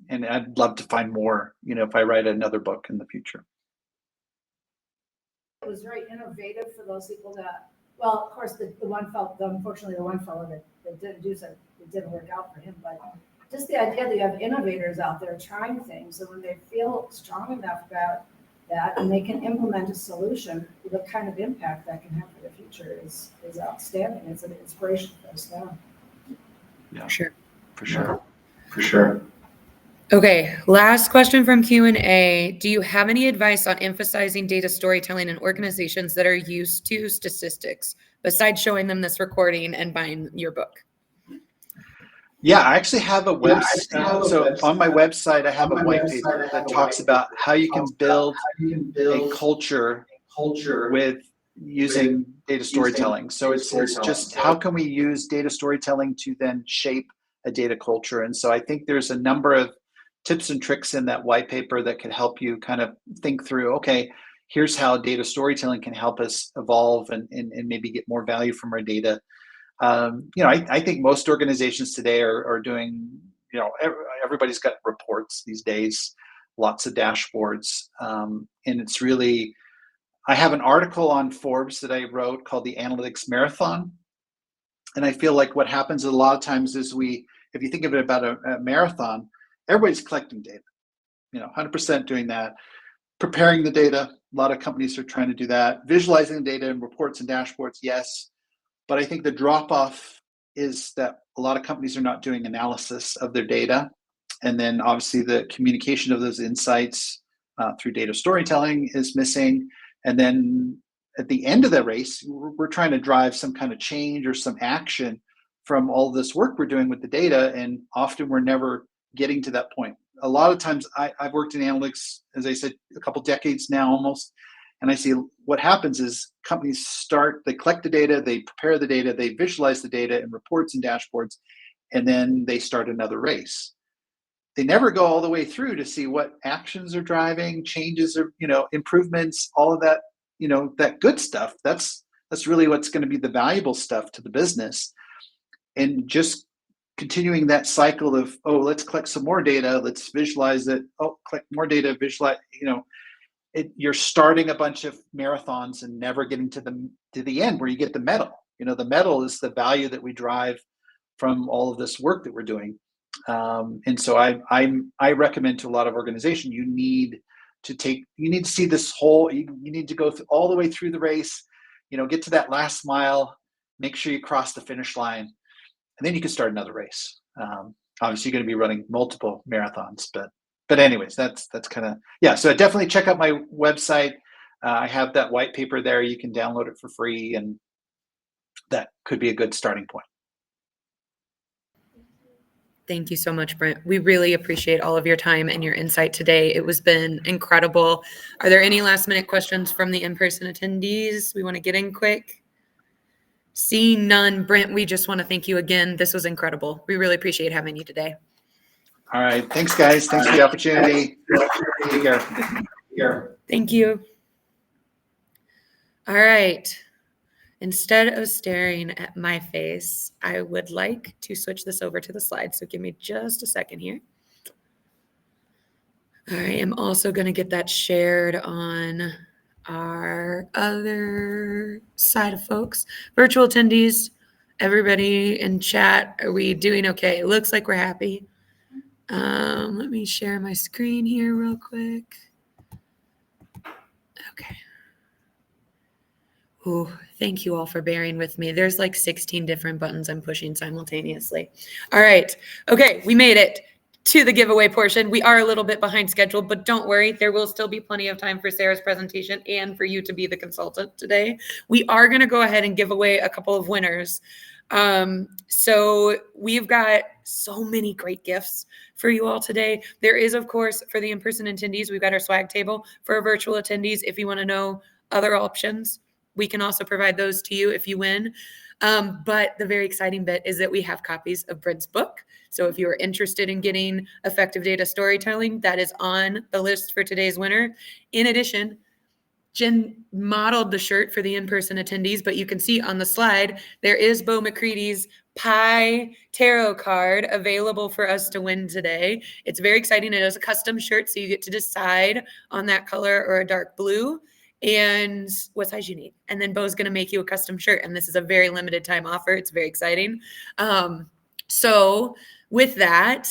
Speaker 2: and I'd love to find more, if I write another book in the future.
Speaker 3: It was very innovative for those people that, well, of course, unfortunately, the one fellow that didn't do so, it didn't work out for him, but just the idea that you have innovators out there trying things, and when they feel strong enough about that and they can implement a solution, the kind of impact that can have for the future is outstanding. It's an inspiration for us now.
Speaker 2: Yeah,
Speaker 1: For sure.
Speaker 2: For sure.
Speaker 1: Okay, last question from Q&A. Do you have any advice on emphasizing data storytelling in organizations that are used to statistics, besides showing them this recording and buying your book?
Speaker 2: Yeah, I actually have a website. So on my website, I have a white paper that talks about how you can build a culture with using data storytelling. So it's just how can we use data storytelling to then shape a data culture? And so I think there's a number of tips and tricks in that white paper that can help you kind of think through, okay, here's how data storytelling can help us evolve and maybe get more value from our data. I think most organizations today are doing, everybody's got reports these days, lots of dashboards. And it's really, I have an article on Forbes that I wrote called the Analytics Marathon. And I feel like what happens a lot of times is if you think of it about a marathon, everybody's collecting data, 100% doing that, preparing the data. A lot of companies are trying to do that, visualizing the data in reports and dashboards, yes. But I think the drop-off is that a lot of companies are not doing analysis of their data. And then obviously the communication of those insights through data storytelling is missing. And then at the end of the race, we're trying to drive some kind of change or some action from all this work we're doing with the data. And often we're never getting to that point. A lot of times I've worked in analytics, as I said, a couple decades now almost. And I see what happens is companies they collect the data, they prepare the data, they visualize the data in reports and dashboards, and then they start another race. They never go all the way through to see what actions are driving, changes or, improvements, all of that, that good stuff. That's really what's going to be the valuable stuff to the business. And just continuing that cycle of, let's collect some more data, let's visualize it, collect more data, visualize, you're starting a bunch of marathons and never getting to the end where you get the medal. The medal is the value that we drive from all of this work that we're doing. And so I recommend to a lot of organizations, you need to see this whole, you need to go all the way through the race, get to that last mile, make sure you cross the finish line, and then you can start another race. Obviously you're going to be running multiple marathons, but anyways, that's kind of, yeah. So definitely check out my website. I have that white paper there. You can download it for free, and that could be a good starting point.
Speaker 1: Thank you so much, Brent. We really appreciate all of your time and your insight today. It has been incredible. Are there any last minute questions from the in-person attendees we want to get in quick? Seeing none, Brent, we just want to thank you again. This was incredible. We really appreciate having you today.
Speaker 2: All right. Thanks, guys. Thanks for the opportunity. Take care.
Speaker 1: Thank you. All right. Instead of staring at my face, I would like to switch this over to the slide. So give me just a second here. I am also going to get that shared on our other side of folks. Virtual attendees, everybody in chat, are we doing okay? It looks like we're happy. Let me share my screen here real quick. Okay. Oh, thank you all for bearing with me. There's like 16 different buttons I'm pushing simultaneously. All right. Okay, we made it to the giveaway portion. We are a little bit behind schedule, but don't worry. There will still be plenty of time for Sarah's presentation and for you to be the consultant today. We are going to go ahead and give away a couple of winners. So we've got so many great gifts for you all today. There is, of course, for the in-person attendees, we've got our swag table. For our virtual attendees, if you want to know other options, we can also provide those to you if you win. But the very exciting bit is that we have copies of Brent's book. So if you are interested in getting effective data storytelling, that is on the list for today's winner. In addition, Jen modeled the shirt for the in-person attendees, but you can see on the slide, there is Bo McCready's Pie Tarot card available for us to win today. It's very exciting. It is a custom shirt, so you get to decide on that color or a dark blue and what size you need. And then Bo's going to make you a custom shirt. And this is a very limited time offer. It's very exciting. So with that,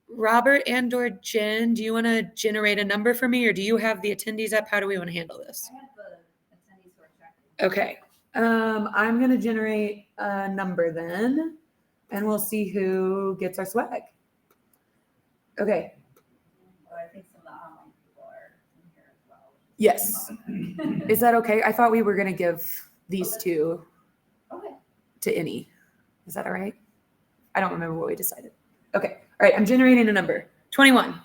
Speaker 1: Robert and or Jen, do you want to generate a number for me, or do you have the attendees up? How do we want to handle this?
Speaker 3: I have the attendees who are checking.
Speaker 1: Okay. I'm going to generate a number then, and we'll see who gets our swag. Okay.
Speaker 3: Well, I think some of the online people are in here as well.
Speaker 1: Yes. Is that okay? I thought we were going to give these two to any. Is that all right? I don't remember what we decided. Okay. All right. I'm generating a number. 21.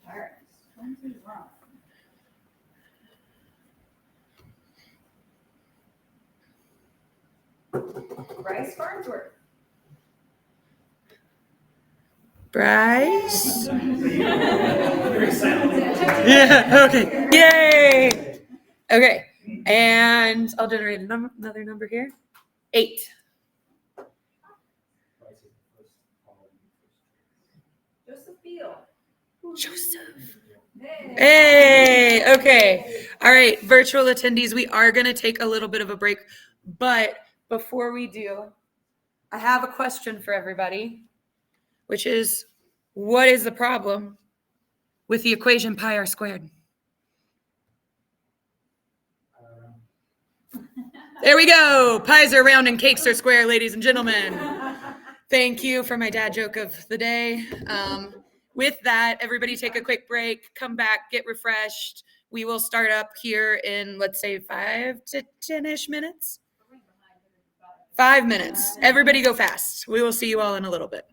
Speaker 3: All right. 21. Bryce Farnsworth.
Speaker 1: Bryce? Yeah. Okay. Yay. Okay. And I'll generate another number here. 8.
Speaker 3: Joseph Beal.
Speaker 1: Joseph. Hey, okay. All right, virtual attendees, we are going to take a little bit of a break. But before we do, I have a question for everybody, which is, what is the problem with the equation pi r squared? There we go. Pies are round and cakes are square, ladies and gentlemen. Thank you for my dad joke of the day. With that, everybody take a quick break, come back, get refreshed. We will start up here in, let's say, 5 to 10-ish minutes. 5 minutes. Everybody go fast. We will see you all in a little bit.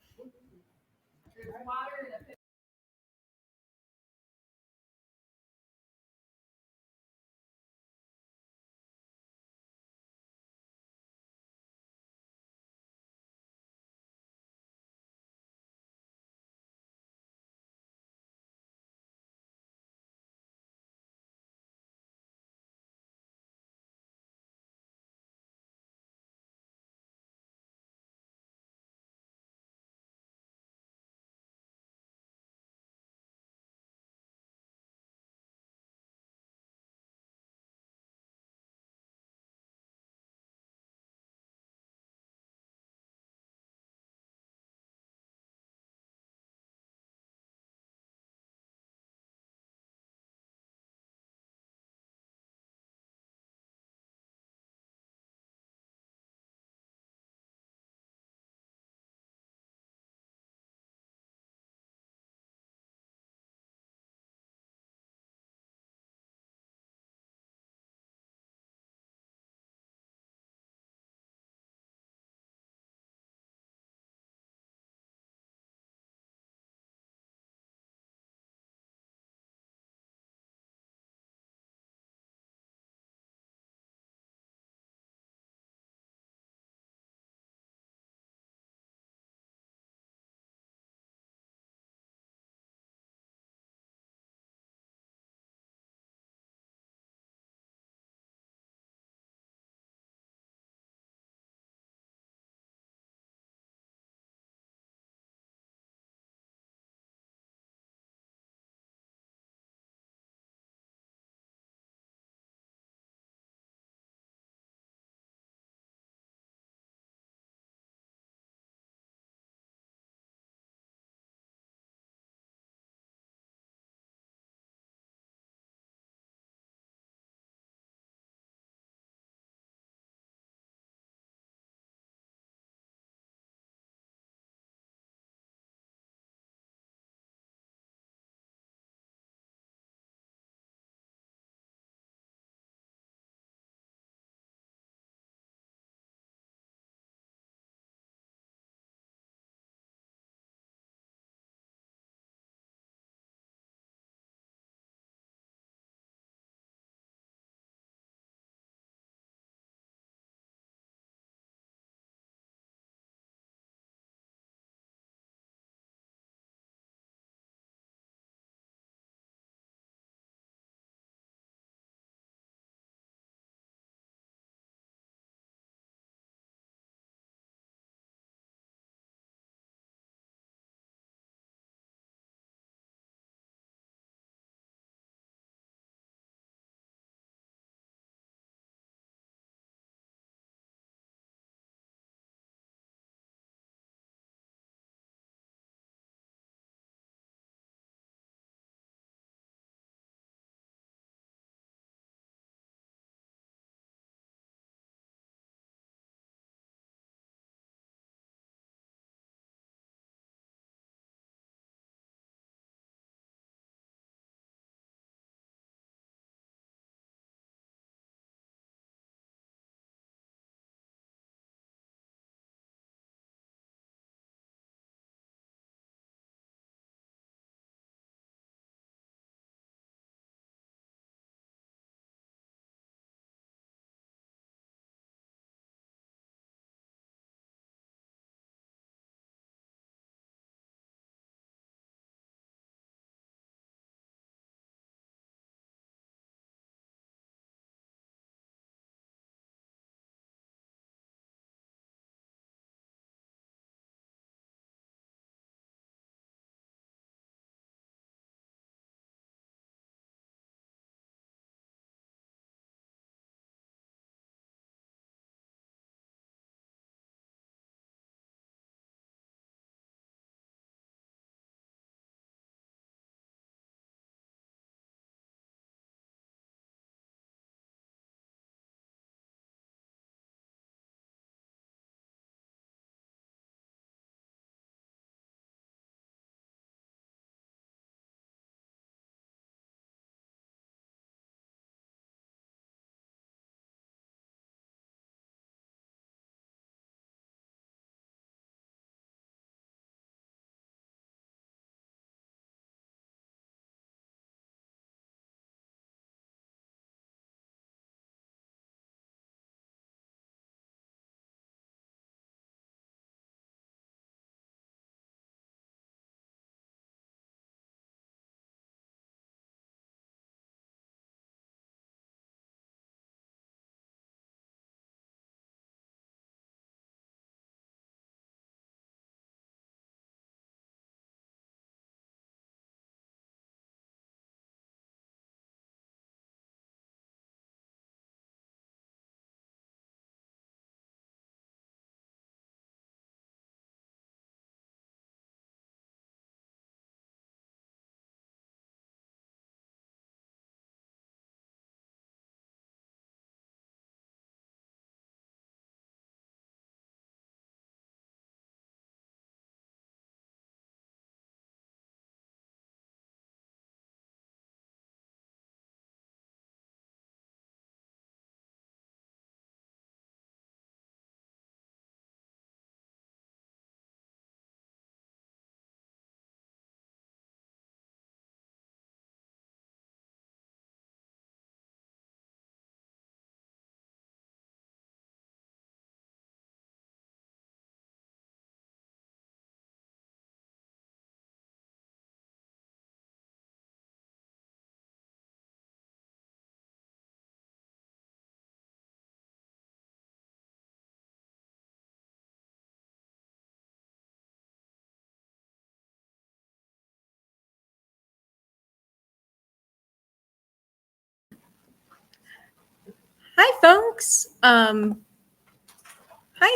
Speaker 4: Hi, folks. Hi,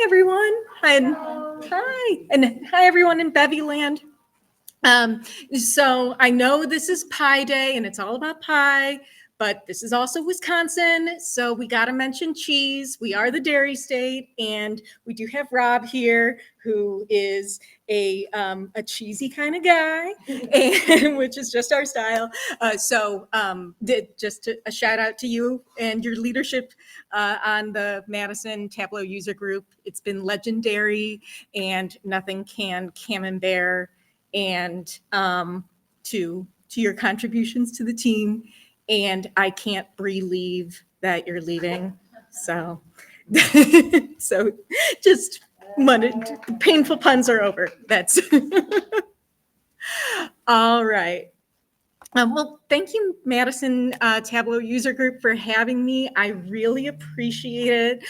Speaker 4: everyone. Hi, and hi, everyone in Bevyland. So I know this is Pie Day, and it's all about pie, but this is also Wisconsin, so we got to mention cheese. We are the dairy state, and we do have Rob here, who is a cheesy kind of guy, and, which is just our style. A shout out to you and your leadership on the Madison Tableau user group. It's been legendary, and nothing can camembert and to your contributions to the team. And I can't believe that you're leaving. So, so just painful puns are over. That's all right. Well, thank you, Madison Tableau user group, for having me. I really appreciate it.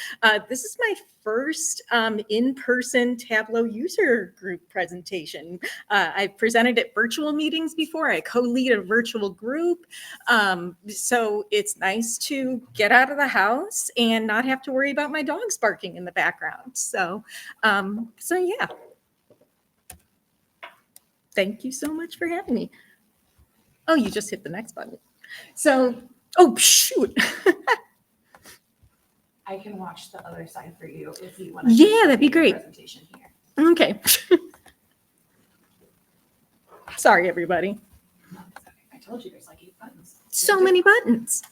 Speaker 4: This is my first in-person Tableau user group presentation. I've presented at virtual meetings before. I co-lead a virtual group. So it's nice to get out of the house and not have to worry about my dogs barking in the background. So yeah. Thank you so much for having me. Oh, you just hit the next button. So, oh, shoot.
Speaker 3: I can watch the other side for you if you want to.
Speaker 4: Yeah, that'd be great.
Speaker 3: Presentation here.
Speaker 4: Okay. Sorry, everybody.
Speaker 3: I told you there's like 8 buttons.
Speaker 4: So many buttons.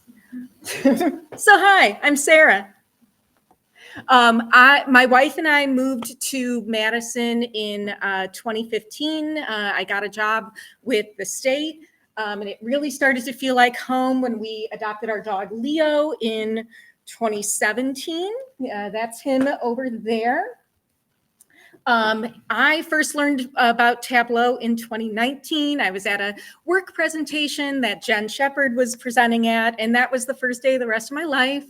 Speaker 4: So, hi, I'm Sarah. My wife and I moved to Madison in 2015. I got a job with the state. And it really started to feel like home when we adopted our dog Leo in 2017. That's him over there. I first learned about Tableau in 2019. I was at a work presentation that Jen Shepard was presenting at, and that was the first day of the rest of my life.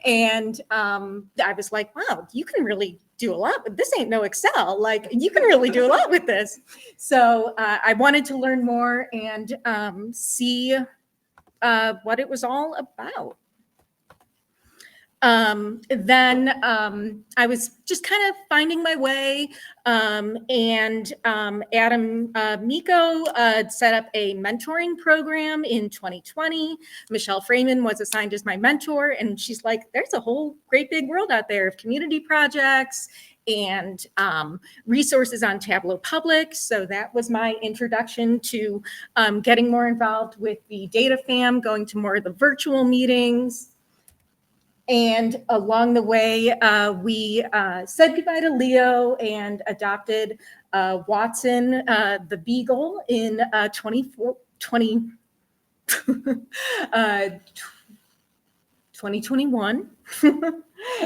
Speaker 4: And I was like, wow, you can really do a lot, but this ain't no Excel. Like, you can really do a lot with this. So I wanted to learn more and see what it was all about. Then I was just kind of finding my way, and Adam Miko set up a mentoring program in 2020. Michelle Freeman was assigned as my mentor, and she's like, there's a whole great big world out there of community projects and resources on Tableau Public. So that was my introduction to getting more involved with the data fam, going to more of the virtual meetings. And along the way, we said goodbye to Leo and adopted Watson, the Beagle, in 2021.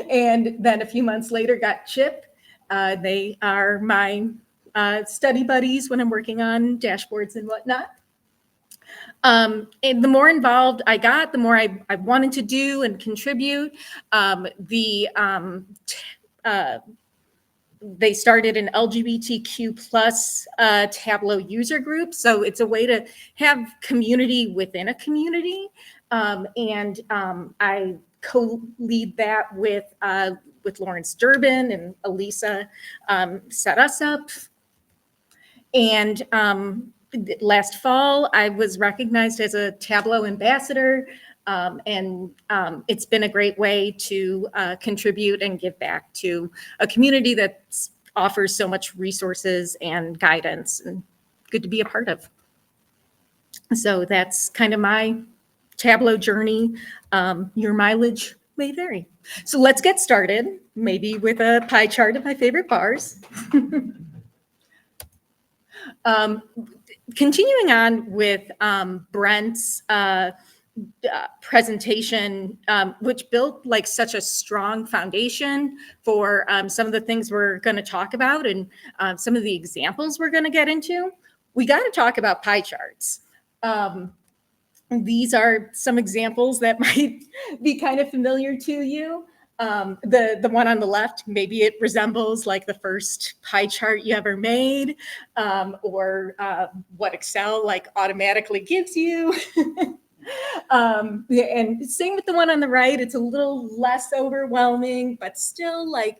Speaker 4: And then a few months later got Chip. They are my study buddies when I'm working on dashboards and whatnot. And the more involved I got, the more I wanted to do and contribute. They started an LGBTQ plus Tableau user group. So it's a way to have community within a community. And I co-lead that with Lawrence Durbin, and Elisa set us up. And last fall, I was recognized as a Tableau ambassador, and it's been a great way to contribute and give back to a community that offers so much resources and guidance, and good to be a part of. So that's kind of my Tableau journey. Your mileage may vary. So let's get started, maybe with a pie chart of my favorite bars. Continuing on with Brent's presentation, which built like such a strong foundation for some of the things we're going to talk about and some of the examples we're going to get into, we got to talk about pie charts. These are some examples that might be kind of familiar to you. The one on the left, maybe it resembles like the first pie chart you ever made, or what Excel like automatically gives you. Yeah, and same with the one on the right. It's a little less overwhelming, but still, like,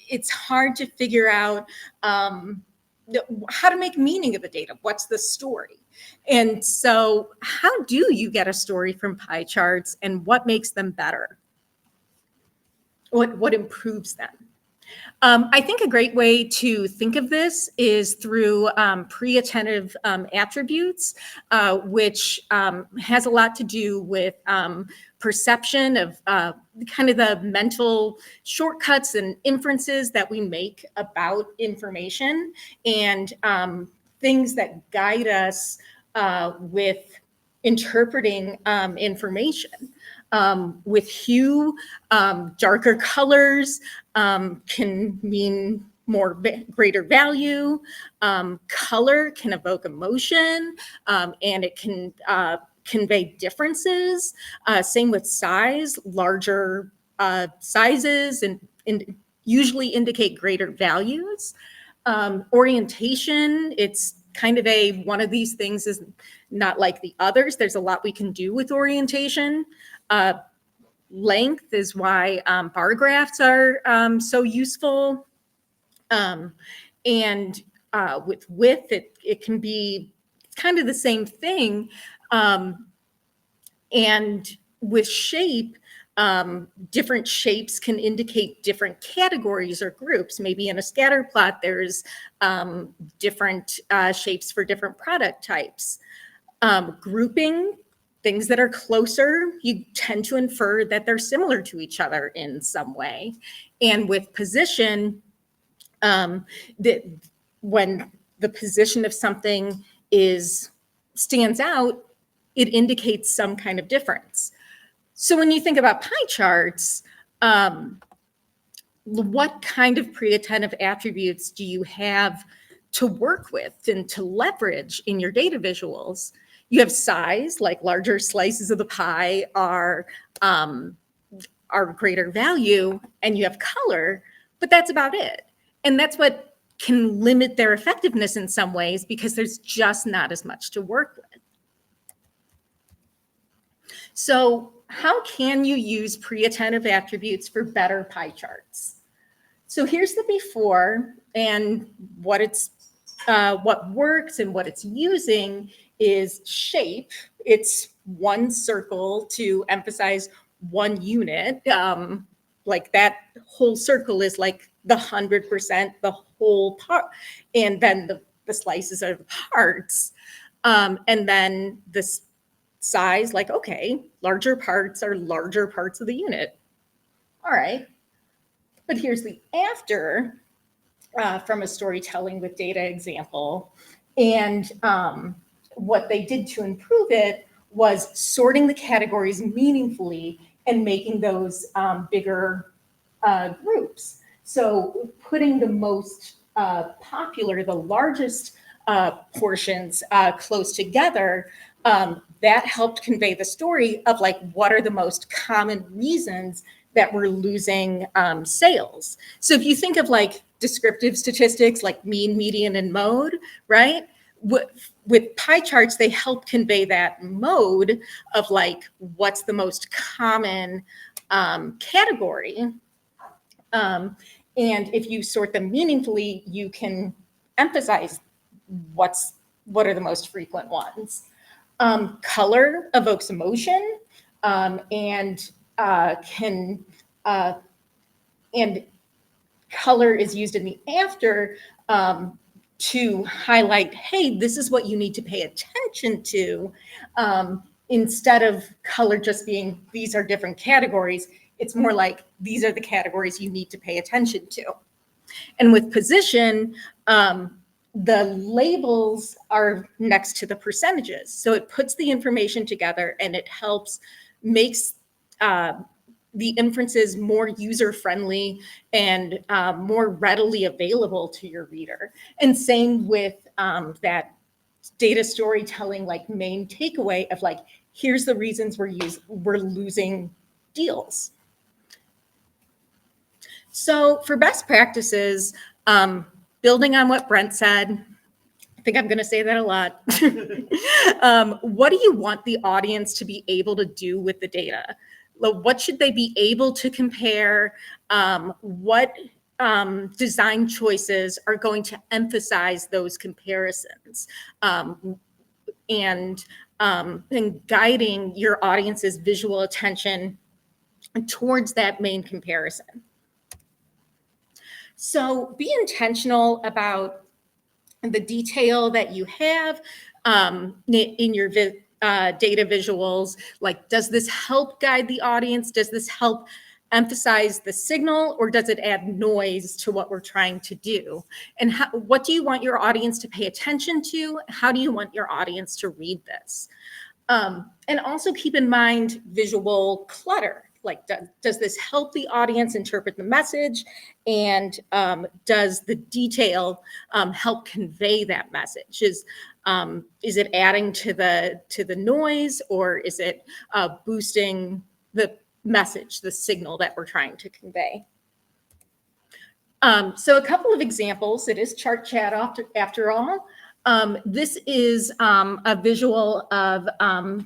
Speaker 4: it's hard to figure out how to make meaning of the data. What's the story? And so, how do you get a story from pie charts, and what makes them better? What improves them? I think a great way to think of this is through pre-attentive attributes, which has a lot to do with perception of kind of the mental shortcuts and inferences that we make about information, and things that guide us with interpreting information. With hue, darker colors can mean greater value. Color can evoke emotion, and it can convey differences. Same with size. Larger sizes and usually indicate greater values. Orientation, it's kind of one of these things is not like the others. There's a lot we can do with orientation. Length is why bar graphs are so useful. And with width, it can be kind of the same thing. And with shape, different shapes can indicate different categories or groups. Maybe in a scatter plot, there's different shapes for different product types. Grouping, things that are closer, you tend to infer that they're similar to each other in some way. And with position, when the position of something stands out, it indicates some kind of difference. So when you think about pie charts, what kind of pre-attentive attributes do you have to work with and to leverage in your data visuals? You have size, like larger slices of the pie are greater value, and you have color, but that's about it. And that's what can limit their effectiveness in some ways, because there's just not as much to work with. So how can you use pre-attentive attributes for better pie charts? So here's the before, and what works and what it's using is shape. It's one circle to emphasize one unit. Like that whole circle is like the 100%, the whole part. And then the slices are the parts. And then the size, like, okay, larger parts are larger parts of the unit. All right. But here's the after from a storytelling with data example. And what they did to improve it was sorting the categories meaningfully and making those bigger groups. So putting the most popular, the largest portions close together, that helped convey the story of like, what are the most common reasons that we're losing sales? So if you think of like descriptive statistics like mean, median, and mode, right? With pie charts, they help convey that mode of like, what's the most common category. And if you sort them meaningfully, you can emphasize what are the most frequent ones. Color evokes emotion, and color is used in the after to highlight, hey, this is what you need to pay attention to. Instead of color just being, these are different categories, it's more like, these are the categories you need to pay attention to. And with position, the labels are next to the percentages. So it puts the information together and it makes the inferences more user-friendly and more readily available to your reader. And same with that data storytelling, like main takeaway of like, here's the reasons we're losing deals. So for best practices, building on what Brent said, think I'm going to say that a lot. What do you want the audience to be able to do with the data? What should they be able to compare? What design choices are going to emphasize those comparisons? And guiding your audience's visual attention towards that main comparison. So be intentional about the detail that you have in your data visuals. Like, does this help guide the audience? Does this help emphasize the signal, or does it add noise to what we're trying to do? And what do you want your audience to pay attention to? How do you want your audience to read this? And also keep in mind visual clutter. Like, does this help the audience interpret the message? And does the detail help convey that message? Is it adding to the noise, or is it boosting the message, the signal that we're trying to convey? So a couple of examples. It is chart chat after all. This is a visual of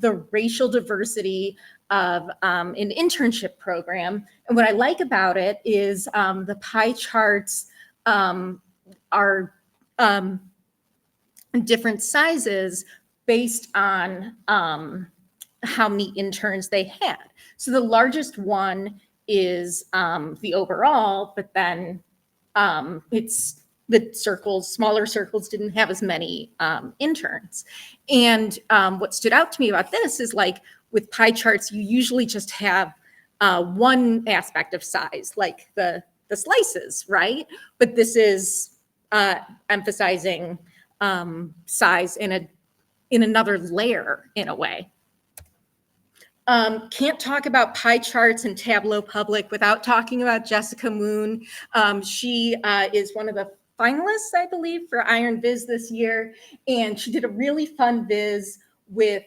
Speaker 4: the racial diversity of an internship program. And what I like about it is the pie charts are different sizes based on how many interns they had. So the largest one is the overall, but then it's the circles, smaller circles didn't have as many interns. And what stood out to me about this is, like, with pie charts, you usually just have one aspect of size, like the slices, right? But this is emphasizing size in another layer, in a way. Can't talk about pie charts and Tableau Public without talking about Jessica Moon. She is one of the finalists, I believe, for Iron Viz this year. And she did a really fun viz with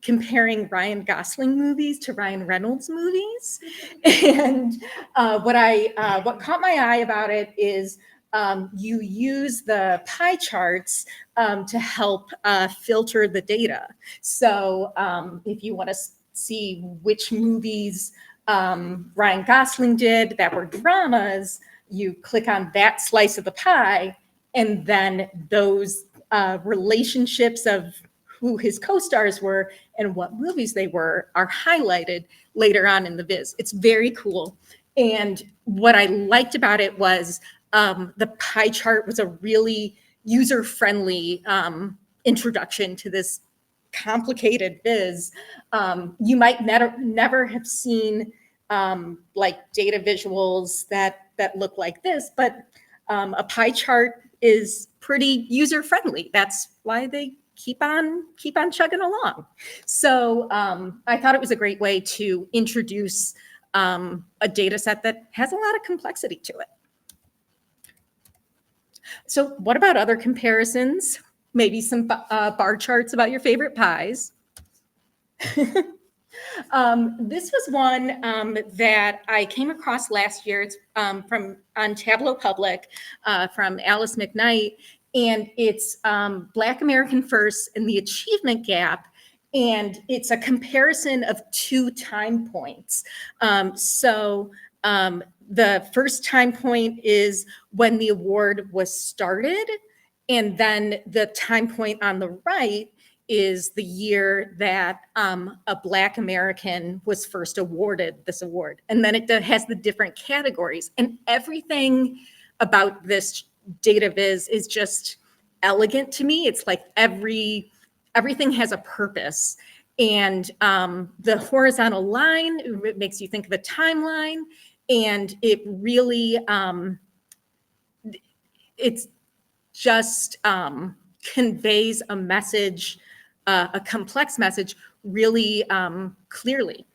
Speaker 4: comparing Ryan Gosling movies to Ryan Reynolds movies. And what caught my eye about it is you use the pie charts to help filter the data. So if you want to see which movies Ryan Gosling did that were dramas, you click on that slice of the pie, and then those relationships of who his co-stars were and what movies they were are highlighted later on in the viz. It's very cool. And what I liked about it was the pie chart was a really user-friendly introduction to this complicated viz. You might never have seen like data visuals that look like this, but a pie chart is pretty user-friendly. That's why they keep on chugging along. So I thought it was a great way to introduce a data set that has a lot of complexity to it. So what about other comparisons? Maybe some bar charts about your favorite pies. This was one that I came across last year. It's on Tableau Public from Alice McKnight, and it's Black American First and the Achievement Gap. And it's a comparison of 2 time points. The first time point is when the award was started. And then the time point on the right is the year that a Black American was first awarded this award. And then it has the different categories. And everything about this data viz is just elegant to me. It's like everything has a purpose. And the horizontal line, it makes you think of a timeline. And it really, it's just conveys a message, a complex message, really clearly.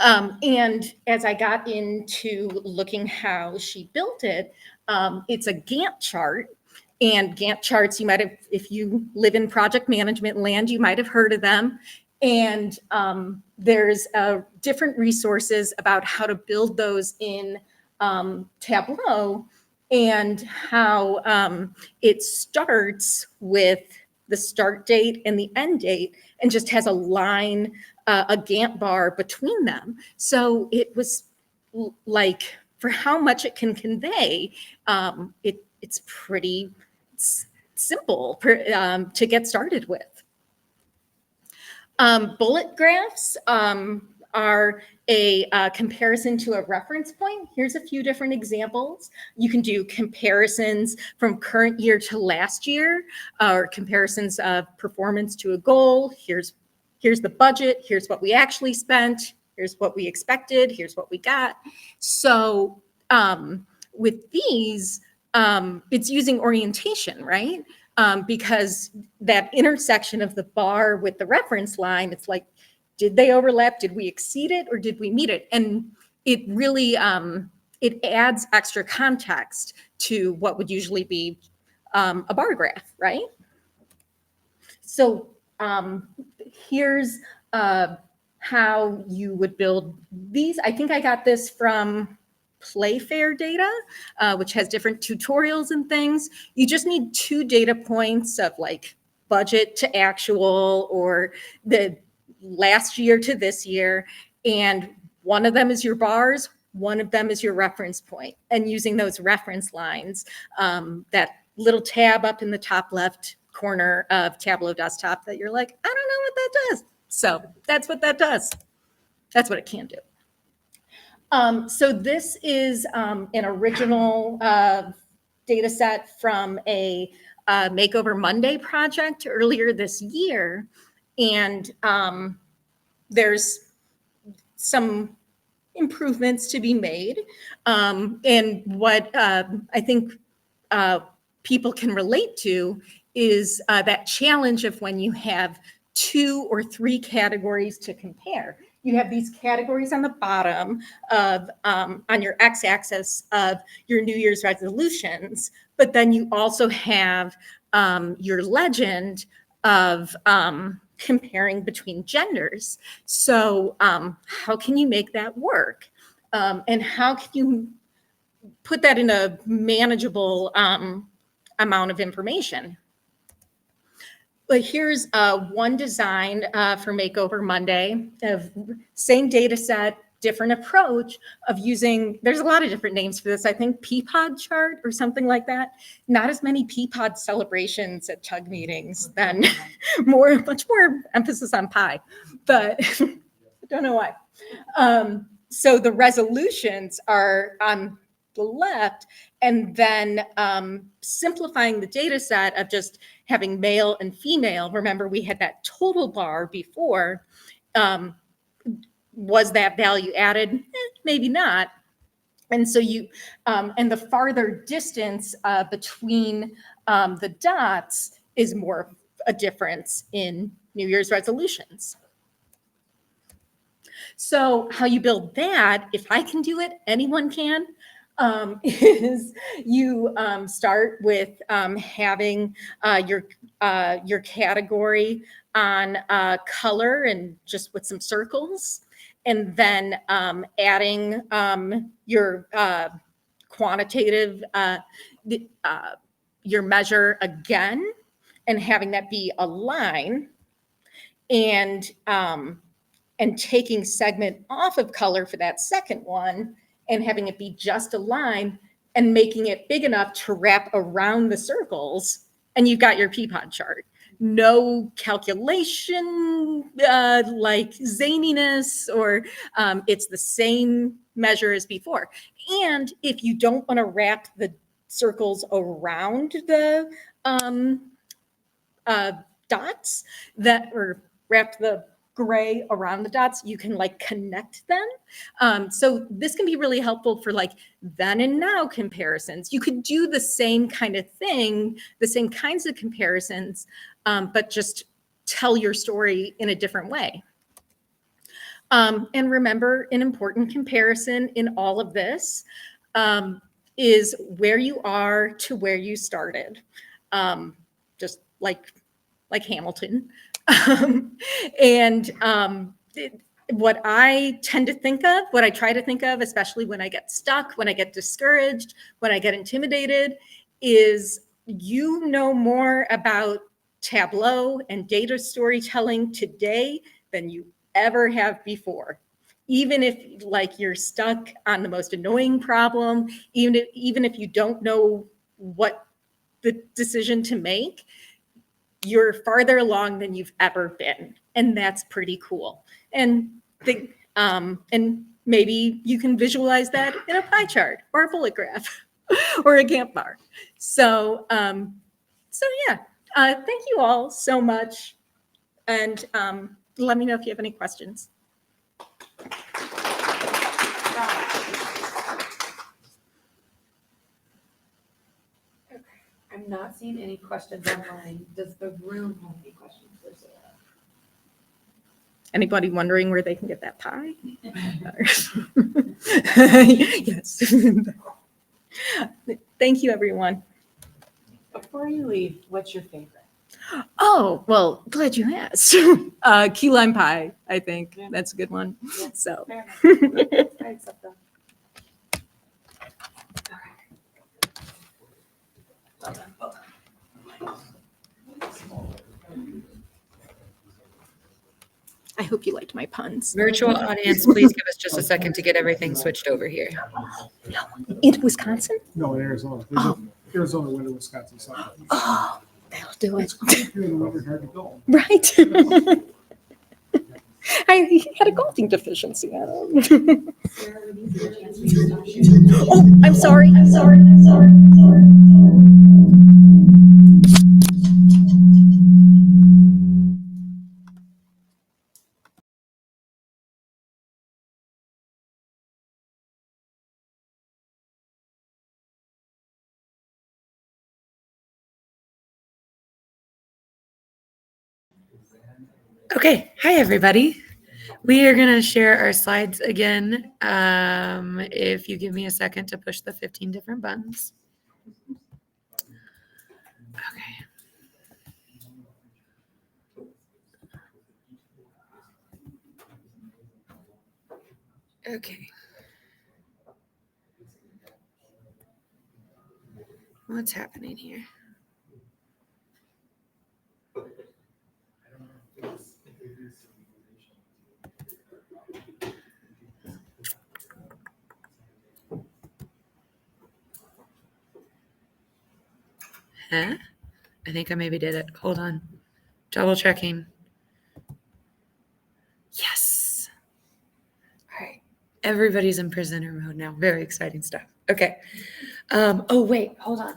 Speaker 4: And as I got into looking how she built it, it's a Gantt chart. And Gantt charts, you might have, if you live in project management land, you might have heard of them. And there's different resources about how to build those in Tableau. and how it starts with the start date and the end date and just has a line, a Gantt bar between them. So it was like, for how much it can convey, it's pretty simple to get started with. Bullet graphs are a comparison to a reference point. Here's a few different examples. You can do comparisons from current year to last year, or comparisons of performance to a goal. Here's the budget. Here's what we actually spent. Here's what we expected. Here's what we got. So with these, it's using orientation, right? Because that intersection of the bar with the reference line, it's like, did they overlap? Did we exceed it or did we meet it? And it really, it adds extra context to what would usually be a bar graph, right? So here's how you would build these. I think I got this from Playfair data, which has different tutorials and things. You just need 2 data points of like budget to actual, or the last year to this year, and one of them is your bars, one of them is your reference point, and using those reference lines, that little tab up in the top left corner of Tableau desktop that you're like, I don't know what that does. So that's what that does. That's what it can do. So this is an original data set from a Makeover Monday project earlier this year. And there's some improvements to be made. And what I think people can relate to is that challenge of when you have 2 or 3 categories to compare. You have these categories on the bottom of on your x-axis of your New Year's resolutions, but then you also have your legend of comparing between genders. So how can you make that work? And how can you put that in a manageable amount of information? But here's one design for Makeover Monday of same data set, different approach of using, there's a lot of different names for this. I think Peapod chart or something like that. Not as many Peapod celebrations at TUG meetings, then much more emphasis on pie, but I don't know why. So the resolutions are on the left, and then simplifying the data set of just having male and female. Remember, we had that total bar before. Was that value added? Maybe not. And so you, and the farther distance between the dots is more a difference in New Year's resolutions. So how you build that, if I can do it, anyone can, is you start with having your category on color and just with some circles, and then adding your quantitative, your measure again, and having that be a line, and taking segment off of color for that second one, and having it be just a line, and making it big enough to wrap around the circles, and you've got your Peapod chart. No calculation like zaniness, or it's the same measure as before. And if you don't want to wrap the circles around the dots, that, or wrap the gray around the dots, you can like connect them. So this can be really helpful for like then and now comparisons. You could do the same kind of thing, the same kinds of comparisons, but just tell your story in a different way. And remember, an important comparison in all of this is where you are to where you started. Just like Hamilton. And what I tend to think of, what I try to think of, especially when I get stuck, when I get discouraged, when I get intimidated, is you know more about Tableau and data storytelling today than you ever have before. Even if like you're stuck on the most annoying problem, even if you don't know what the decision to make, you're farther along than you've ever been. And that's pretty cool. And maybe you can visualize that in a pie chart or a bullet graph or a Gantt bar. So yeah, thank you all so much. And let me know if you have any questions.
Speaker 3: I'm not seeing any questions online. Does the room have any questions for Sarah?
Speaker 4: Anybody wondering where they can get that pie? Yes. Thank you, everyone.
Speaker 5: Before you leave, what's your favorite?
Speaker 4: Oh, well, glad you asked. Key lime pie, I think.
Speaker 5: Yeah.
Speaker 4: That's a good one.
Speaker 5: Yeah.
Speaker 4: So.
Speaker 5: Fair enough. I accept that. Well done, well done.
Speaker 4: I hope you liked my puns.
Speaker 1: Virtual audience, please give us just a second to get everything switched over here.
Speaker 4: In Wisconsin?
Speaker 6: No, in Arizona. There's a Arizona winter, Wisconsin summer.
Speaker 4: Oh, that'll do it.
Speaker 6: Here in the winter, hard to go.
Speaker 4: Right. I had a golfing deficiency. I don't know.
Speaker 3: Sarah, we need your chance to stop sharing.
Speaker 4: Oh, I'm sorry.
Speaker 1: Okay, hi everybody. We are going to share our slides again. If you give me a second to push the 15 different buttons. Okay. Okay. What's happening here? Huh? I think I maybe did it. Hold on. Double checking. Yes. All right. Everybody's in presenter mode now. Very exciting stuff. Okay. Oh, wait. Hold on.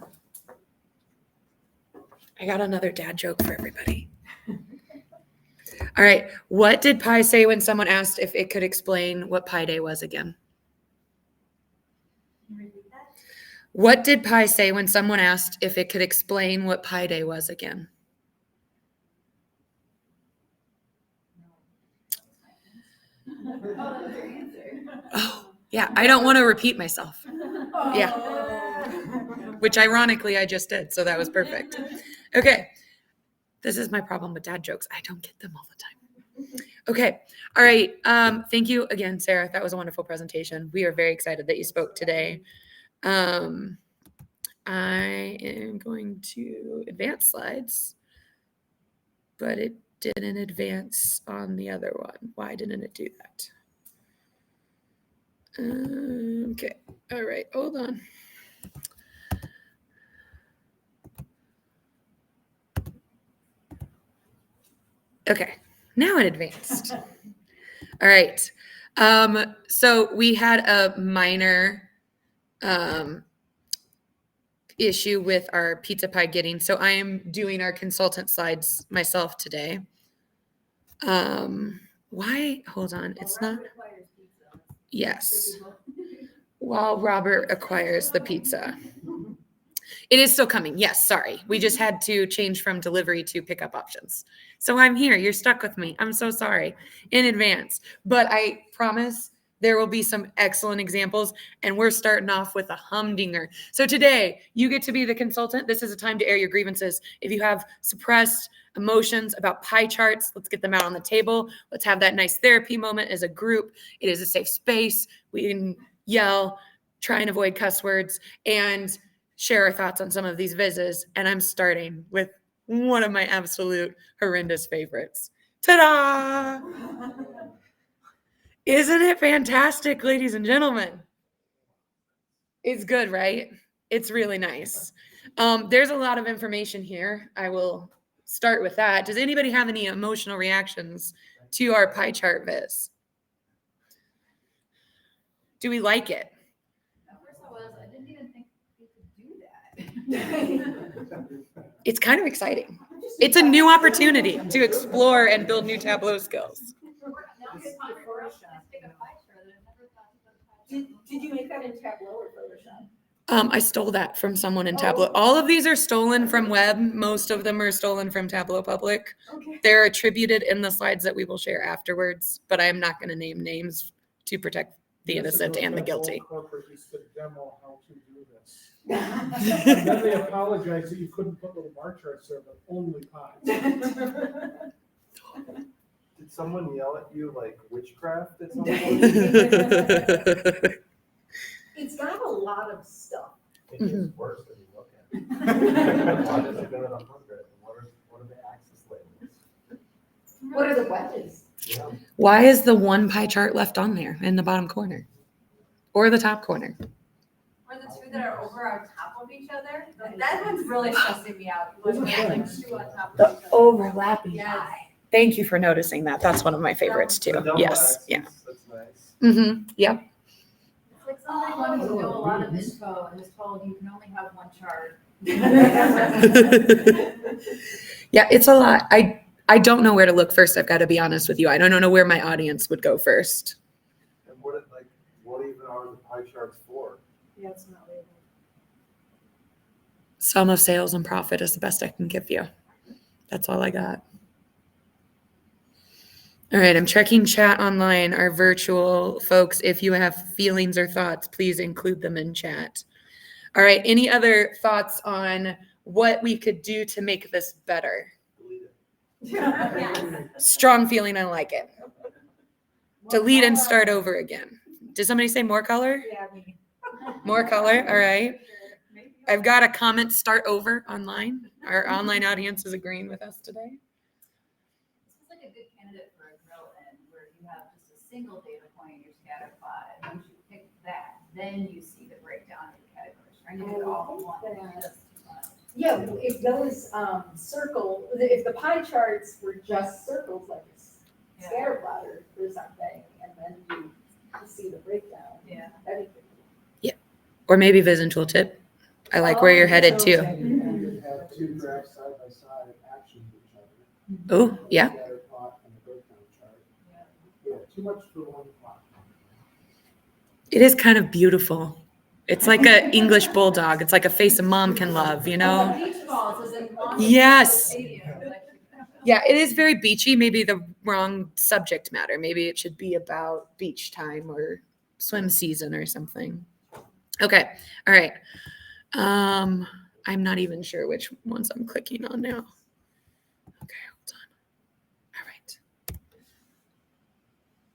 Speaker 1: I got another dad joke for everybody. All right. What did Pi say when someone asked if it could explain what Pi Day was again? What did Pi say when someone asked if it could explain what Pi Day was again? Oh, yeah. I don't want to repeat myself. Yeah. Which ironically I just did. So that was perfect. Okay. This is my problem with dad jokes. I don't get them all the time. Okay. All right. Thank you again, Sarah. That was a wonderful presentation. We are very excited that you spoke today. I am going to advance slides, but it didn't advance on the other one. Why didn't it do that? Okay. All right. Hold on. Okay. Now it advanced. All right. So we had a minor issue with our pizza pie getting. So I am doing our consultant slides myself today. Why? Hold on. It's not. Yes. While Robert acquires the pizza. It is still coming. Yes. Sorry. We just had to change from delivery to pickup options. So I'm here. You're stuck with me. I'm so sorry in advance. But I promise There will be some excellent examples, and we're starting off with a humdinger. So today, you get to be the consultant. This is a time to air your grievances. If you have suppressed emotions about pie charts, let's get them out on the table. Let's have that nice therapy moment as a group. It is a safe space. We can yell, try and avoid cuss words, and share our thoughts on some of these vises. And I'm starting with one of my absolute horrendous favorites. Ta-da! Isn't it fantastic, ladies and gentlemen? It's good, right? It's really nice. There's a lot of information here. I will start with that. Does anybody have any emotional reactions to our pie chart viz? Do we like it?
Speaker 3: At first I didn't even think we could do that.
Speaker 1: It's kind of exciting. It's a new opportunity to explore and build new Tableau skills.
Speaker 3: Did you make that in Tableau or Photoshop?
Speaker 1: I stole that from someone in Tableau. All of these are stolen from web. Most of them are stolen from Tableau Public.
Speaker 3: Okay.
Speaker 1: They're attributed in the slides that we will share afterwards, but I am not going to name names to protect the innocent and the guilty.
Speaker 6: Corporate used to demo how to do this. And then they apologized that you couldn't put little bar charts there, but only pies.
Speaker 7: Did someone yell at you like witchcraft at some
Speaker 3: It's
Speaker 7: point?
Speaker 3: got a lot of stuff.
Speaker 7: It gets worse than you look at it. Why does it go to 100? What are the axis labels?
Speaker 3: What are the wedges?
Speaker 7: Yeah.
Speaker 1: Why is the one pie chart left on there in the bottom corner or the top corner?
Speaker 8: Or the two that are over on top of each other. That one's really stressing me out. When there's like two on top of each other.
Speaker 1: overlapping
Speaker 8: Yes.
Speaker 1: Thank you for noticing that. That's one of my favorites too.
Speaker 7: The double
Speaker 1: Yes.
Speaker 7: axis,
Speaker 1: Yeah.
Speaker 7: That's nice.
Speaker 1: Mm-hmm. Yep.
Speaker 8: It's like somebody wanting to know a lot of info and is told you can only have one chart.
Speaker 1: Yeah, it's a lot. I don't know where to look first. I've got to be honest with you. I don't know where my audience would go first.
Speaker 7: And what even are the pie charts for?
Speaker 3: Yeah, it's not labeled.
Speaker 1: Sum of sales and profit is the best I can give you. That's all I got. All right, I'm checking chat online, our virtual folks. If you have feelings or thoughts, please include them in chat. All right, any other thoughts on what we could do to make this better?
Speaker 7: Delete it.
Speaker 1: Strong feeling, I like it. Delete and start over again. Did somebody say more color?
Speaker 3: Yeah, me.
Speaker 1: More color, all right. I've got a comment, start over online. Our online audience is agreeing with us today.
Speaker 8: This is like a good candidate for a drill in where you have just a single data point in your scatter plot. And once you pick that, then you see the breakdown in categories. Trying to do it all in one. is just too much.
Speaker 3: Yeah, if those if the pie charts were just circles like a scatter plot or something, and then you see the breakdown.
Speaker 8: Yeah.
Speaker 3: that'd be
Speaker 1: Or maybe Vision Tooltip. I like where you're headed too.
Speaker 6: You could have two graphs side by side action to each other.
Speaker 1: Oh, yeah.
Speaker 6: Scatter plot and the breakdown chart. Yeah, too much for one plot.
Speaker 1: It is kind of beautiful. It's like an English bulldog. It's like a face a mom can love, you know?
Speaker 8: Beach balls is in long.
Speaker 1: Yes.
Speaker 8: Stadium.
Speaker 1: Yeah, it is very beachy. Maybe the wrong subject matter. Maybe it should be about beach time or swim season or something. Okay. All right. I'm not even sure which ones I'm clicking on now. Okay, hold on. All right.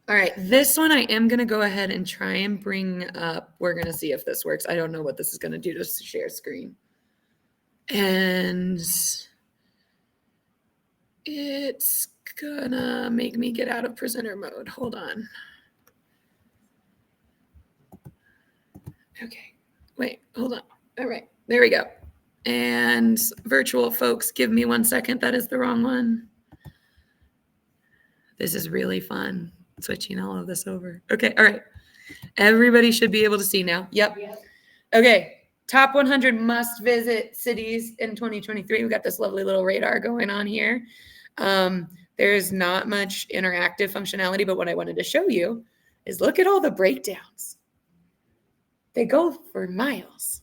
Speaker 1: All right, this one I am going to go ahead and try and bring up. We're going to see if this works. I don't know what this is going to do to share screen. And it's gonna make me get out of presenter mode. Hold on. Okay, wait, hold on. All right, there we go. And virtual folks, give me 1 second. That is the wrong one. This is really fun, switching all of this over. Okay, all right. Everybody should be able to see now. Yep. Okay, top 100 must visit cities in 2023. We got this lovely little radar going on here. There's not much interactive functionality, but what I wanted to show you is look at all the breakdowns. They go for miles.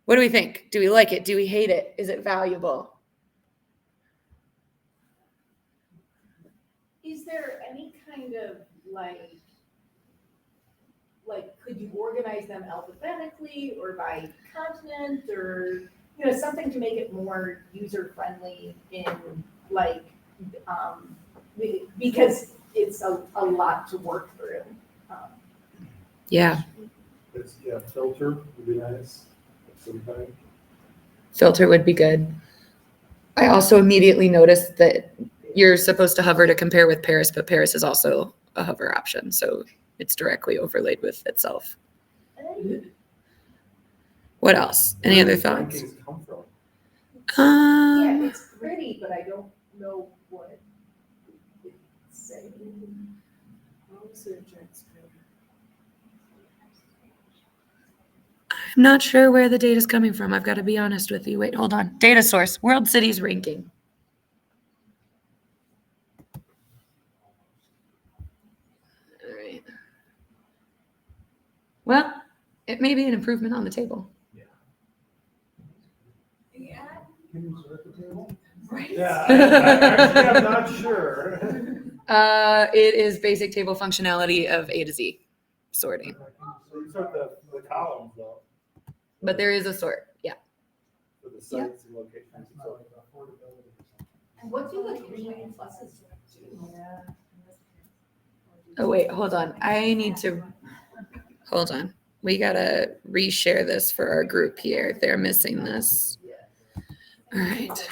Speaker 1: What do we think? Do we like it? Do we hate it? Is it valuable?
Speaker 3: Is there any kind of
Speaker 9: like, could you organize them alphabetically or by continent or, something to make it more user-friendly in like, because it's a lot to work through.
Speaker 1: Yeah.
Speaker 7: Filter would be nice. Sometimes.
Speaker 1: Filter would be good. I also immediately noticed that you're supposed to hover to compare with Paris, but Paris is also a hover option. So it's directly overlaid with itself. What else? Any other thoughts?
Speaker 7: Rankings come from?
Speaker 9: Yeah, it's pretty, but I don't know what it's saying.
Speaker 1: I'm not sure where the data's coming from. I've got to be honest with you. Wait, hold on. Data source, World Cities Ranking. All right. Well, it may be an improvement on the table.
Speaker 6: Can you sort the table?
Speaker 7: Yeah, actually, I'm not sure.
Speaker 1: It is basic table functionality of A to Z sorting.
Speaker 7: So you sort the columns though,
Speaker 1: But there is a sort, yeah.
Speaker 7: for the sites and locations. So
Speaker 9: And what do location pluses do?
Speaker 1: Oh, wait, hold on. Hold on. We gotta reshare this for our group here. They're missing this. All right.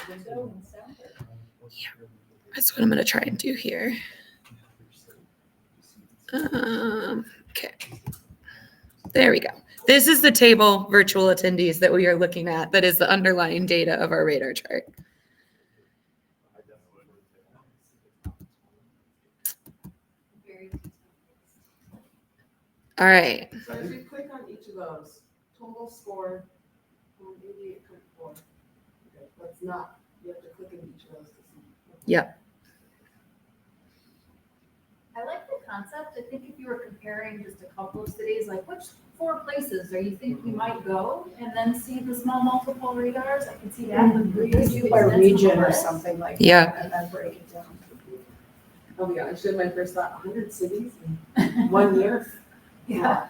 Speaker 1: That's what I'm gonna try and do here. Okay. There we go. This is the table virtual attendees that we are looking at. That is the underlying data of our radar chart. All right.
Speaker 5: So as you click on each of those, total score, 188.4. Okay, that's not, you have to click in each of those to see.
Speaker 1: Yep.
Speaker 8: I like the concept. I think if you were comparing just a couple of cities, like which 4 places are you think you might go, and then see the small multiple radars, I can see that.
Speaker 3: You could do by region or something like that.
Speaker 1: Yeah.
Speaker 3: And then break it down.
Speaker 5: Oh my gosh, my first thought, 100 cities in 1 year.
Speaker 3: Yeah.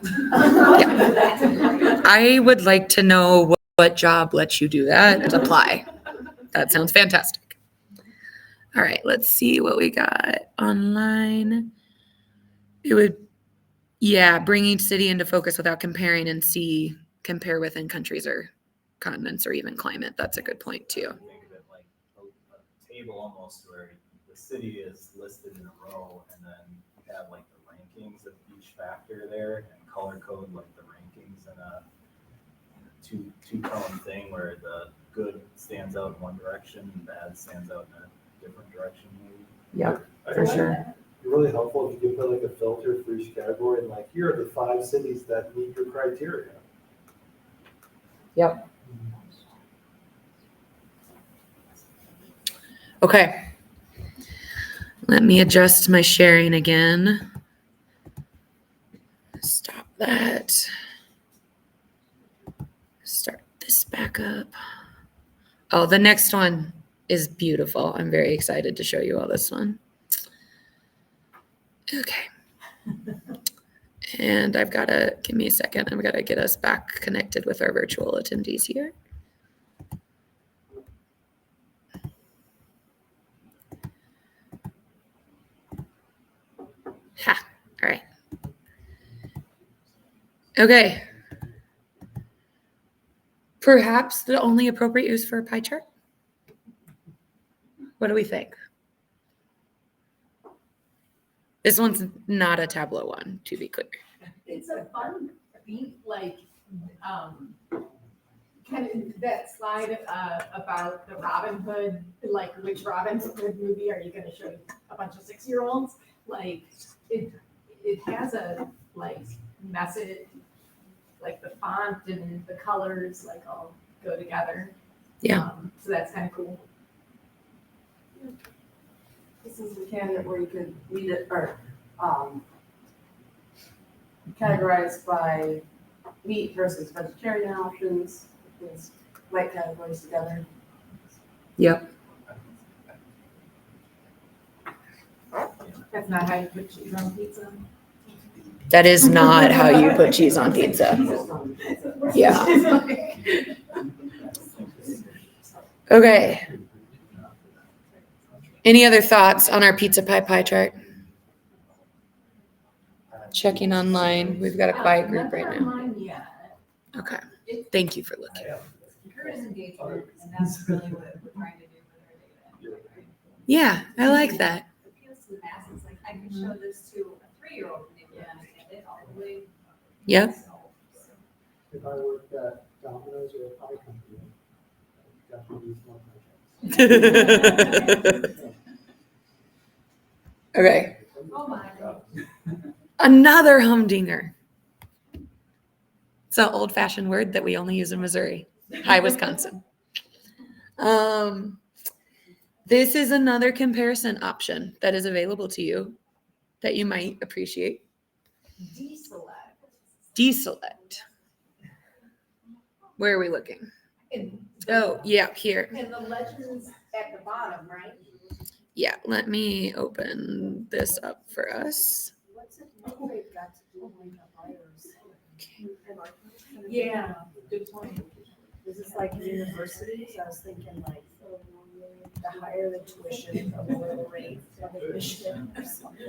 Speaker 1: I would like to know what job lets you do that and apply. That sounds fantastic. All right, let's see what we got online. It would, yeah, bring each city into focus without comparing and compare within countries or continents or even climate. That's a good point too.
Speaker 10: Think of it like a table almost where the city is listed in a row and then you have like the rankings of each factor there and color code like the rankings in a two-tone thing where the good stands out in one direction and bad stands out in a different direction maybe.
Speaker 1: Yep,
Speaker 7: I
Speaker 1: for
Speaker 7: think
Speaker 1: sure.
Speaker 7: it'd be really helpful if you could put like a filter for each category and like, here are the 5 cities that meet your criteria.
Speaker 1: Yep. Okay. Let me adjust my sharing again. Stop that. Start this back up. Oh, the next one is beautiful. I'm very excited to show you all this one. Okay. And I've got to, give me a second. I've got to get us back connected with our virtual attendees here. Ha, all right. Okay. Perhaps the only appropriate use for a pie chart? What do we think? This one's not a Tableau one, to be clear.
Speaker 9: It's a fun beat, like, kind of that slide about the Robin Hood, like which Robin Hood movie are you gonna show a bunch of 6-year-olds? Like, it has a like message, like the font and the colors like all go together.
Speaker 1: Yeah.
Speaker 9: So that's kind of cool.
Speaker 5: This is the candidate where you could read it or categorize by meat versus vegetarian options, these light categories together.
Speaker 1: Yep.
Speaker 9: That's not how you put cheese on pizza.
Speaker 1: That is not how you put cheese on pizza. Yeah. Okay. Any other thoughts on our pizza pie chart? Checking online. We've got a quiet group right now.
Speaker 9: Mine yet.
Speaker 1: Okay. Thank you for looking.
Speaker 8: Encourages engagement, and that's really what we're trying to do with our data. Right?
Speaker 1: Yeah, I like that.
Speaker 8: It appeals to the masses, like I can show this to a 3-year-old and they would understand it all the way.
Speaker 1: Yep.
Speaker 6: If I worked at Domino's or a pie company, I'd definitely use more pie.
Speaker 1: Okay.
Speaker 8: Oh my.
Speaker 1: Another humdinger. It's an old-fashioned word that we only use in Missouri. Hi, Wisconsin. This is another comparison option that is available to you that you might appreciate. Deselect. Where are we looking? Oh, yeah, here.
Speaker 3: And the legends at the bottom, right?
Speaker 1: Yeah, let me open this up for us.
Speaker 3: What's it got to do with the hires?
Speaker 9: Yeah, good point.
Speaker 3: Is this like universities? I was thinking like the higher the tuition, the lower the rate of admission or something.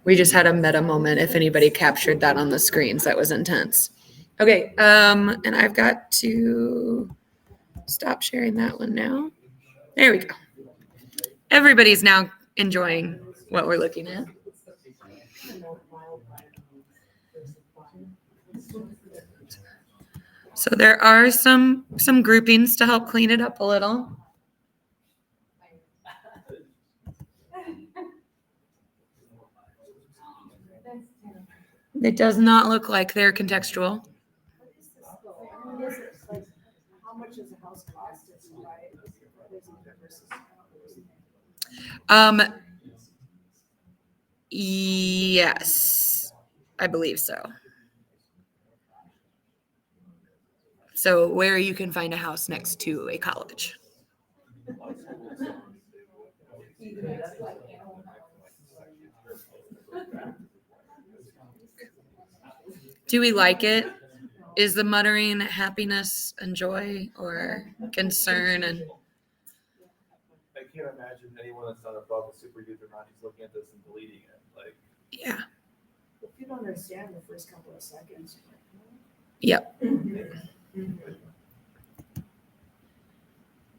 Speaker 1: We just had a meta moment. If anybody captured that on the screens, that was intense. Okay, and I've got to stop sharing that one now. There we go. Everybody's now enjoying what we're looking at. So there are some groupings to help clean it up a little. It does not look like they're contextual.
Speaker 3: What is this though? I mean, is it like, how much does a house cost? It's why versus.
Speaker 1: Yes, I believe so. So where you can find a house next to a college. Do we like it? Is the muttering happiness and joy or concern? And
Speaker 7: I can't imagine anyone that's not above a super user mind who's looking at this and deleting it. Like,
Speaker 1: yeah.
Speaker 3: If you don't understand the first couple of seconds.
Speaker 1: Yep.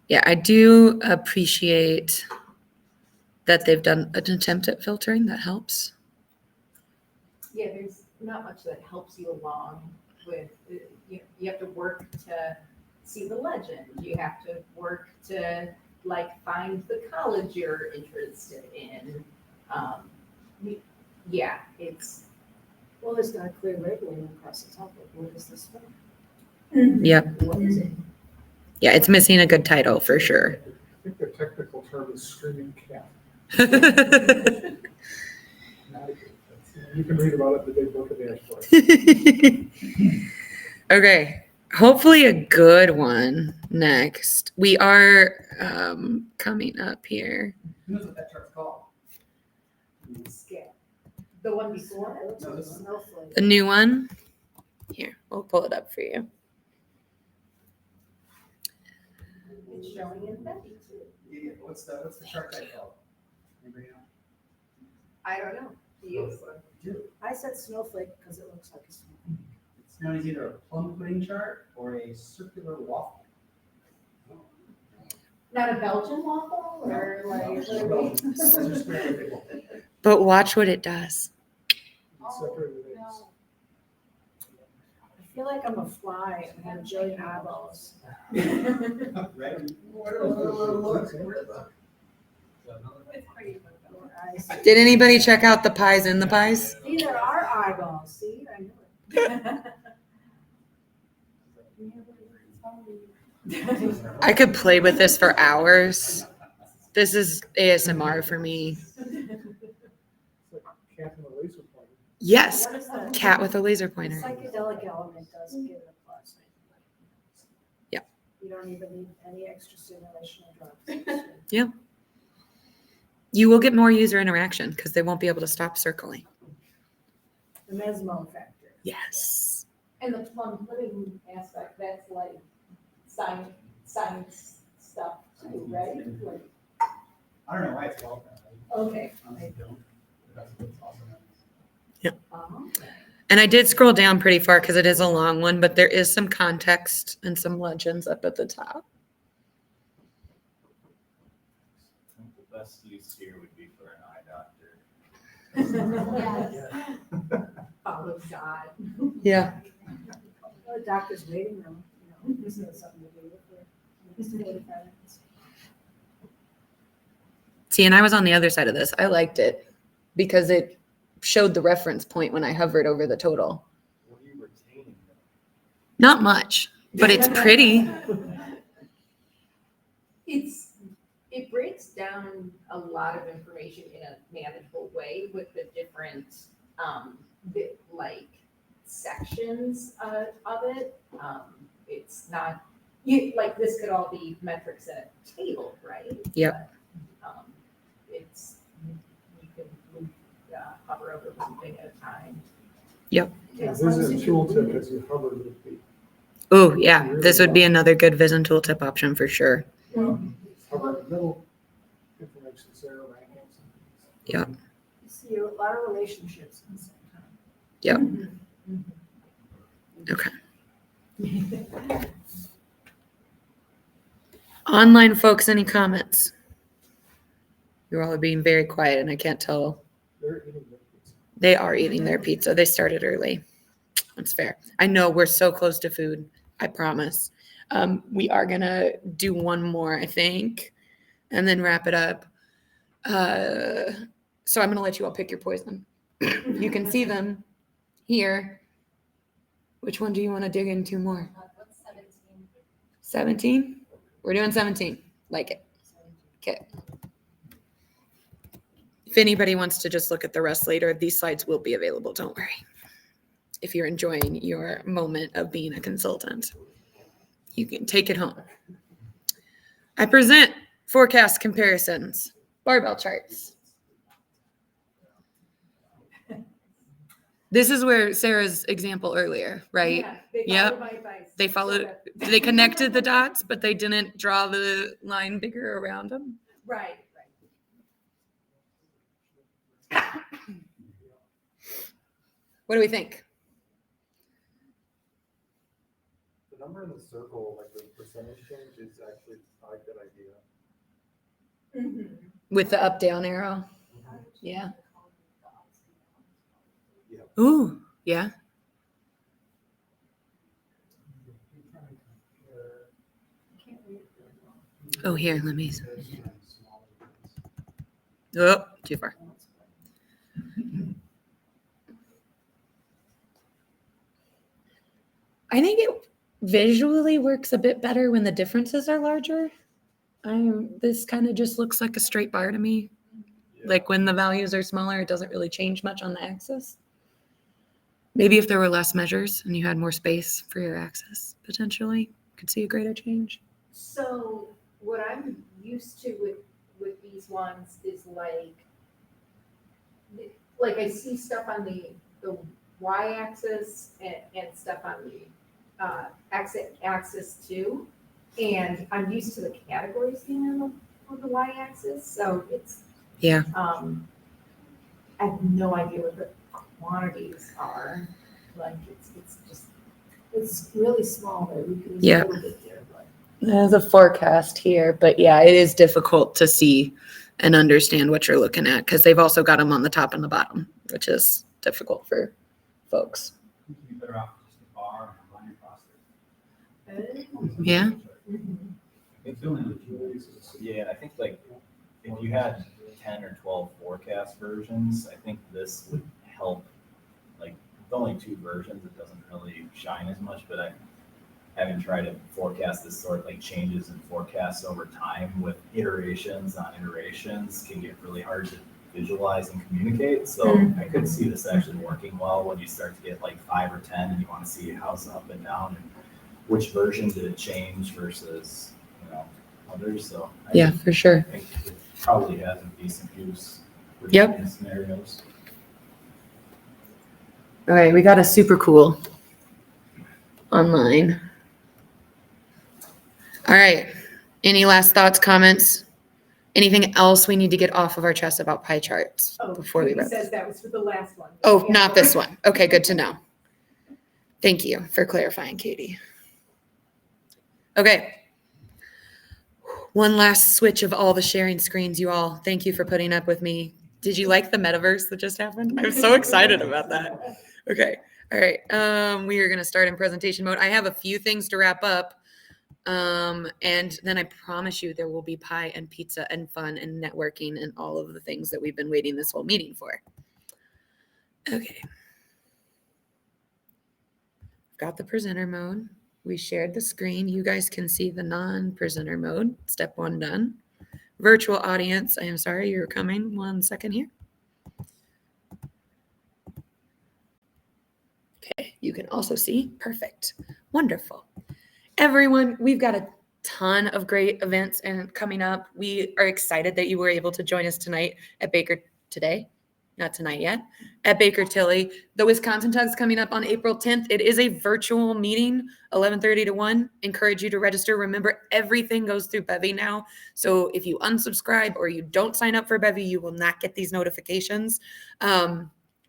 Speaker 1: Yeah, I do appreciate that they've done an attempt at filtering. That helps.
Speaker 9: Yeah, there's not much that helps you along with, you have to work to see the legend. You have to work to like find the college you're interested in. Yeah, it's.
Speaker 3: Well, there's not a clear labeling across the top. What is this from?
Speaker 1: Yep.
Speaker 3: What is it?
Speaker 1: Yeah, it's missing a good title for sure.
Speaker 6: I think the technical term is screaming cat. You can read about it in the big book of the dashboard.
Speaker 1: Okay, hopefully a good one next. We are coming up here.
Speaker 7: who knows what that chart's called?
Speaker 3: Scat. The one before? It looks like a snowflake.
Speaker 1: The new one. Here, we'll pull it up for you.
Speaker 3: It's showing in Betty too.
Speaker 7: Yeah, what's the chart type called? Anybody know?
Speaker 9: I don't know. You?
Speaker 3: I said snowflake because it looks like a snowflake.
Speaker 7: It's known as either a plum pudding chart or a circular waffle.
Speaker 9: Not a Belgian waffle or like?
Speaker 7: Those are square people.
Speaker 1: But watch what it does.
Speaker 3: I feel like I'm a fly and I have a jillion eyeballs.
Speaker 7: Right?
Speaker 1: Did anybody check out the pies in the pies?
Speaker 3: See, there are eyeballs. See, I knew it.
Speaker 1: I could play with this for hours. This is ASMR for me.
Speaker 6: It's like a cat and a laser pointer.
Speaker 1: Yes,
Speaker 3: What is that?
Speaker 1: cat with a laser
Speaker 3: The
Speaker 1: pointer.
Speaker 3: psychedelic element does give it a plus.
Speaker 1: Yep.
Speaker 3: You know don't even need any extra stimulation or drugs.
Speaker 1: You will get more user interaction because they won't be able to stop circling.
Speaker 3: The mesmo factor.
Speaker 1: Yes.
Speaker 9: And the plum pudding aspect, that's like science stuff too, right? Like,
Speaker 10: I don't know why it's called that.
Speaker 9: okay.
Speaker 10: I don't. That's what's awesome.
Speaker 1: And I did scroll down pretty far because it is a long one, but there is some context and some legends up at the top.
Speaker 10: I think the best use here would be for an eye doctor.
Speaker 9: Follow God.
Speaker 1: Yeah.
Speaker 3: Well, the doctor's waiting room, this is something to do with it. 45 minutes.
Speaker 1: See, and I was on the other side of this. I liked it because it showed the reference point when I hovered over the total.
Speaker 10: What are you retaining?
Speaker 1: Not much, but it's pretty.
Speaker 9: It breaks down a lot of information in a manageable way with the different, like sections of it. It's not, like this could all be metrics in a table, right?
Speaker 1: Yep.
Speaker 9: But, it's, you can move, hover over one thing at a time.
Speaker 6: Yeah, this is a tooltip as you hover with the.
Speaker 1: Oh, yeah. This would be another good vision tooltip option for sure.
Speaker 6: Hover in the middle, information, zero rankings.
Speaker 1: Yep.
Speaker 3: You see a lot of relationships at the same time.
Speaker 1: Yep. Okay. Online folks, any comments? You're all being very quiet and I can't tell.
Speaker 6: They're eating their pizza.
Speaker 1: They are eating their pizza. They started early. That's fair. I know we're so close to food. I promise. We are going to do one more, I think, and then wrap it up. So I'm going to let you all pick your poison. You can see them here. Which one do you want to dig into more?
Speaker 8: What's 17?
Speaker 1: 17? We're doing 17. Like it. Okay. If anybody wants to just look at the rest later, these slides will be available. Don't worry. If you're enjoying your moment of being a consultant, you can take it home. I present forecast comparisons, barbell charts. This is where Sarah's example earlier, right?
Speaker 9: Yeah,
Speaker 1: Yep.
Speaker 9: my advice.
Speaker 1: They followed, they connected the dots, but they didn't draw the line bigger around them.
Speaker 9: Right.
Speaker 1: What do we think?
Speaker 7: The number in the circle, like the percentage change, is actually not a good idea.
Speaker 9: Mhm.
Speaker 1: With the up down arrow? Yeah.
Speaker 7: Yeah.
Speaker 1: Ooh, yeah. Oh, here, let me. Oh, too far. I think it visually works a bit better when the differences are larger. This kind of just looks like a straight bar to me. Like when the values are smaller, it doesn't really change much on the axis. Maybe if there were less measures and you had more space for your axis, potentially, could see a greater change.
Speaker 9: So what I'm used to with these ones is like I see stuff on the y-axis and stuff on the axis too. And I'm used to the categories being on the y-axis, so it's
Speaker 1: Yeah.
Speaker 9: I have no idea what the quantities are. Like
Speaker 3: It's really small, but we can use
Speaker 1: Yeah.
Speaker 3: a little bit there, but.
Speaker 1: There's a forecast here, but yeah, it is difficult to see and understand what you're looking at because they've also got them on the top and the bottom, which is difficult for folks.
Speaker 10: You'd be better off with just a bar and a line across it.
Speaker 1: Yeah.
Speaker 10: Yeah, I think like if you had 10 or 12 forecast versions, I think this would help. Like with only 2 versions, it doesn't really shine as much, but I haven't tried to forecast this sort of like changes in forecasts over time with iterations on iterations can get really hard to visualize and communicate. So I could see this actually working well when you start to get like 5 or 10 and you want to see a house up and down and which version did it change versus, others, so.
Speaker 1: Yeah, for sure.
Speaker 10: I think it probably has a decent use for
Speaker 1: Yep.
Speaker 10: different scenarios.
Speaker 1: All right, we got a super cool online. All right. Any last thoughts, comments? Anything else we need to get off of our chest about pie charts before we
Speaker 9: He
Speaker 1: wrap?
Speaker 9: says that was for the last one.
Speaker 1: Oh, not this one. Okay, good to know. Thank you for clarifying, Katie. Okay. One last switch of all the sharing screens, you all. Thank you for putting up with me. Did you like the metaverse that just happened? I'm so excited about that. Okay. All right. We are going to start in presentation mode. I have a few things to wrap up. And then I promise you there will be pie and pizza and fun and networking and all of the things that we've been waiting this whole meeting for. Okay. Got the presenter mode. We shared the screen. You guys can see the non-presenter mode. Step 1 done. Virtual audience. I am sorry you're coming. 1 second here. Okay. You can also see. Perfect. Wonderful. Everyone, we've got a ton of great events and coming up. We are excited that you were able to join us tonight at Baker today. Not tonight yet, at Baker Tilly. The Wisconsin TUG's coming up on April 10th. It is a virtual meeting, 11:30 to 1. Encourage you to register. Remember, everything goes through Bevy now. So if you unsubscribe or you don't sign up for Bevy, you will not get these notifications.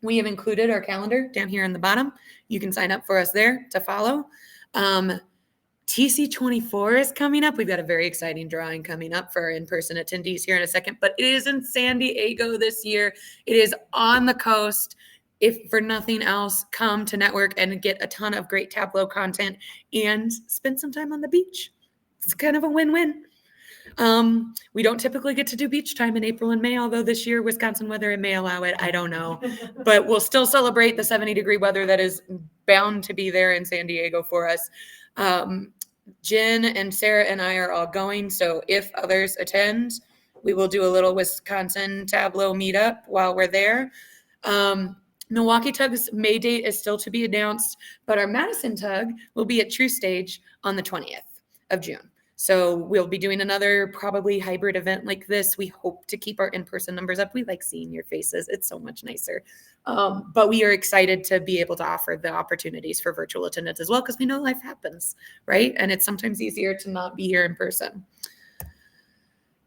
Speaker 1: We have included our calendar down here in the bottom. You can sign up for us there to follow. TC24 is coming up. We've got a very exciting drawing coming up for our in-person attendees here in a second, but it is in San Diego this year. It is on the coast. If for nothing else, come to network and get a ton of great Tableau content and spend some time on the beach. It's kind of a win-win. We don't typically get to do beach time in April and May, although this year Wisconsin weather may allow it. I don't know, but we'll still celebrate the 70-degree weather that is bound to be there in San Diego for us. Jen and Sarah and I are all going. So if others attend, we will do a little Wisconsin Tableau meetup while we're there. Milwaukee TUG's May date is still to be announced, but our Madison TUG will be at True Stage on the 20th of June. So we'll be doing another probably hybrid event like this. We hope to keep our in-person numbers up. We like seeing your faces. It's so much nicer. But we are excited to be able to offer the opportunities for virtual attendance as well, because we know life happens, right? And it's sometimes easier to not be here in person.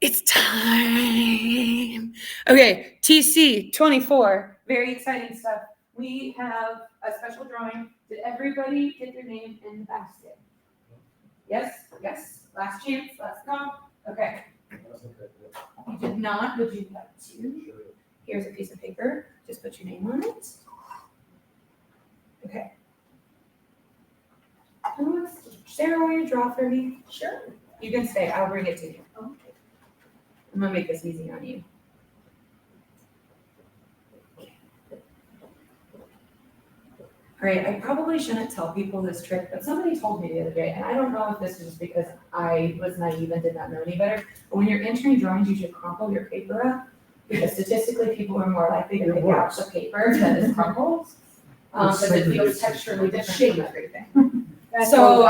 Speaker 1: It's time. Okay, TC24, very exciting stuff. We have a special drawing. Did everybody get their name in the basket? Yes, yes. Last chance, last call. Okay. You did not, would you like to? Here's a piece of paper. Just put your name on it. Okay. Sarah, will you draw for me? Sure. You can stay. I'll bring it to you. Okay. I'm going to make this easy on you. All right, I probably shouldn't tell people this trick, but somebody told me the other day, and I don't know if this is because I was naive and did not know any better, but when you're entering drawings, you should crumple your paper up, because statistically, people are more likely to pick out the paper that is crumpled, because it feels texturally different from everything. So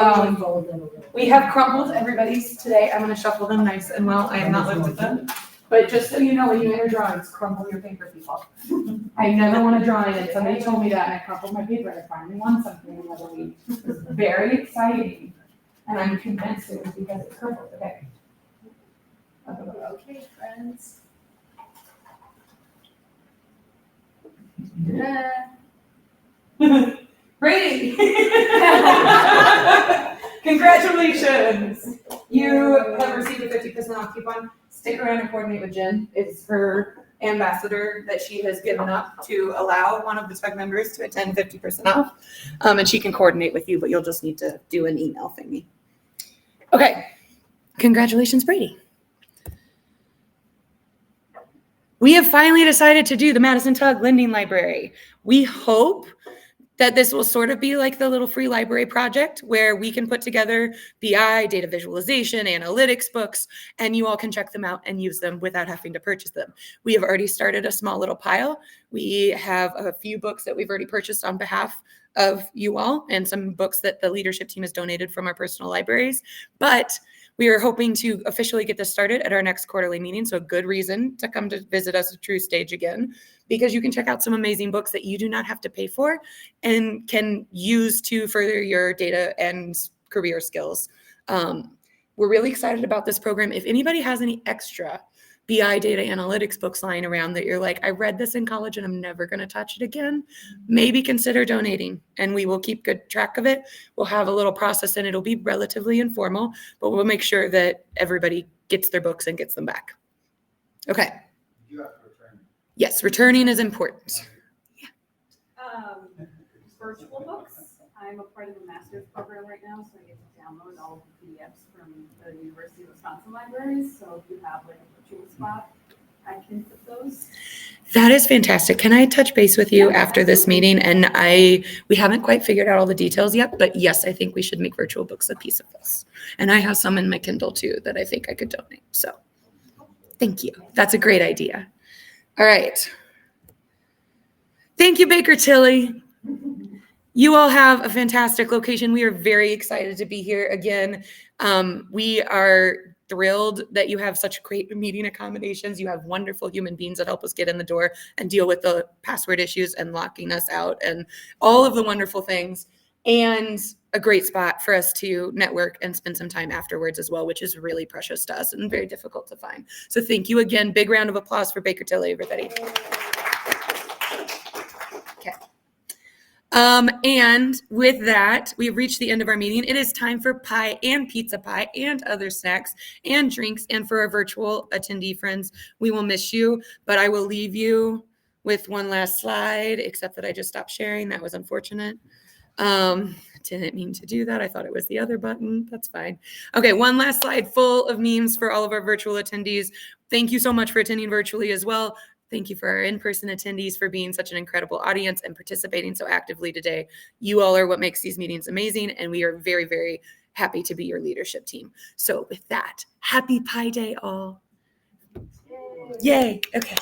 Speaker 1: we have crumpled everybody's today. I'm going to shuffle them nice and well. I have not looked at them. But just so you know, when you enter drawings, crumple your paper, people. I never won a drawing, and somebody told me that, and I crumpled my paper, and I finally won something the other week. It was very exciting, and I'm convinced it was because it's crumpled. Okay.
Speaker 8: Okay, friends.
Speaker 1: Brady! Congratulations! You have received a 50% off coupon. Stick around and coordinate with Jen. It's her ambassador that she has given up to allow one of the TUG members to attend 50% off. And she can coordinate with you, but you'll just need to do an email thingy. Okay. Congratulations, Brady. We have finally decided to do the Madison TUG Lending Library. We hope that this will sort of be like the little free library project where we can put together BI, data visualization, analytics books, and you all can check them out and use them without having to purchase them. We have already started a small little pile. We have a few books that we've already purchased on behalf of you all and some books that the leadership team has donated from our personal libraries. But we are hoping to officially get this started at our next quarterly meeting. So a good reason to come to visit us at True Stage again, because you can check out some amazing books that you do not have to pay for and can use to further your data and career skills. We're really excited about this program. If anybody has any extra BI data analytics books lying around that you're like, I read this in college and I'm never going to touch it again, maybe consider donating and we will keep good track of it. We'll have a little process and it'll be relatively informal, but we'll make sure that everybody gets their books and gets them back. Okay.
Speaker 7: You have to return.
Speaker 1: Yes, returning is important.
Speaker 8: Virtual books. I'm a part of the master's program right now, so I get to download all the PDFs from the University of Wisconsin libraries. So if you have like a virtual spot, I can put those.
Speaker 1: That is fantastic. Can I touch base with you after this meeting? And we haven't quite figured out all the details yet, but yes, I think we should make virtual books a piece of this. And I have some in my Kindle too that I think I could donate. So thank you. That's a great idea. All right. Thank you, Baker Tilly. You all have a fantastic location. We are very excited to be here again. We are thrilled that you have such great meeting accommodations. You have wonderful human beings that help us get in the door and deal with the password issues and locking us out and all of the wonderful things. And a great spot for us to network and spend some time afterwards as well, which is really precious to us and very difficult to find. So thank you again. Big round of applause for Baker Tilly, everybody. Okay. And with that, we've reached the end of our meeting. It is time for pie and pizza pie and other snacks and drinks. And for our virtual attendee friends, we will miss you, but I will leave you with one last slide, except that I just stopped sharing. That was unfortunate. Didn't mean to do that. I thought it was the other button. That's fine. Okay, one last slide full of memes for all of our virtual attendees. Thank you so much for attending virtually as well. Thank you for our in-person attendees for being such an incredible audience and participating so actively today. You all are what makes these meetings amazing, and we are very, very happy to be your leadership team. So with that, happy Pi Day all. Yay. Okay.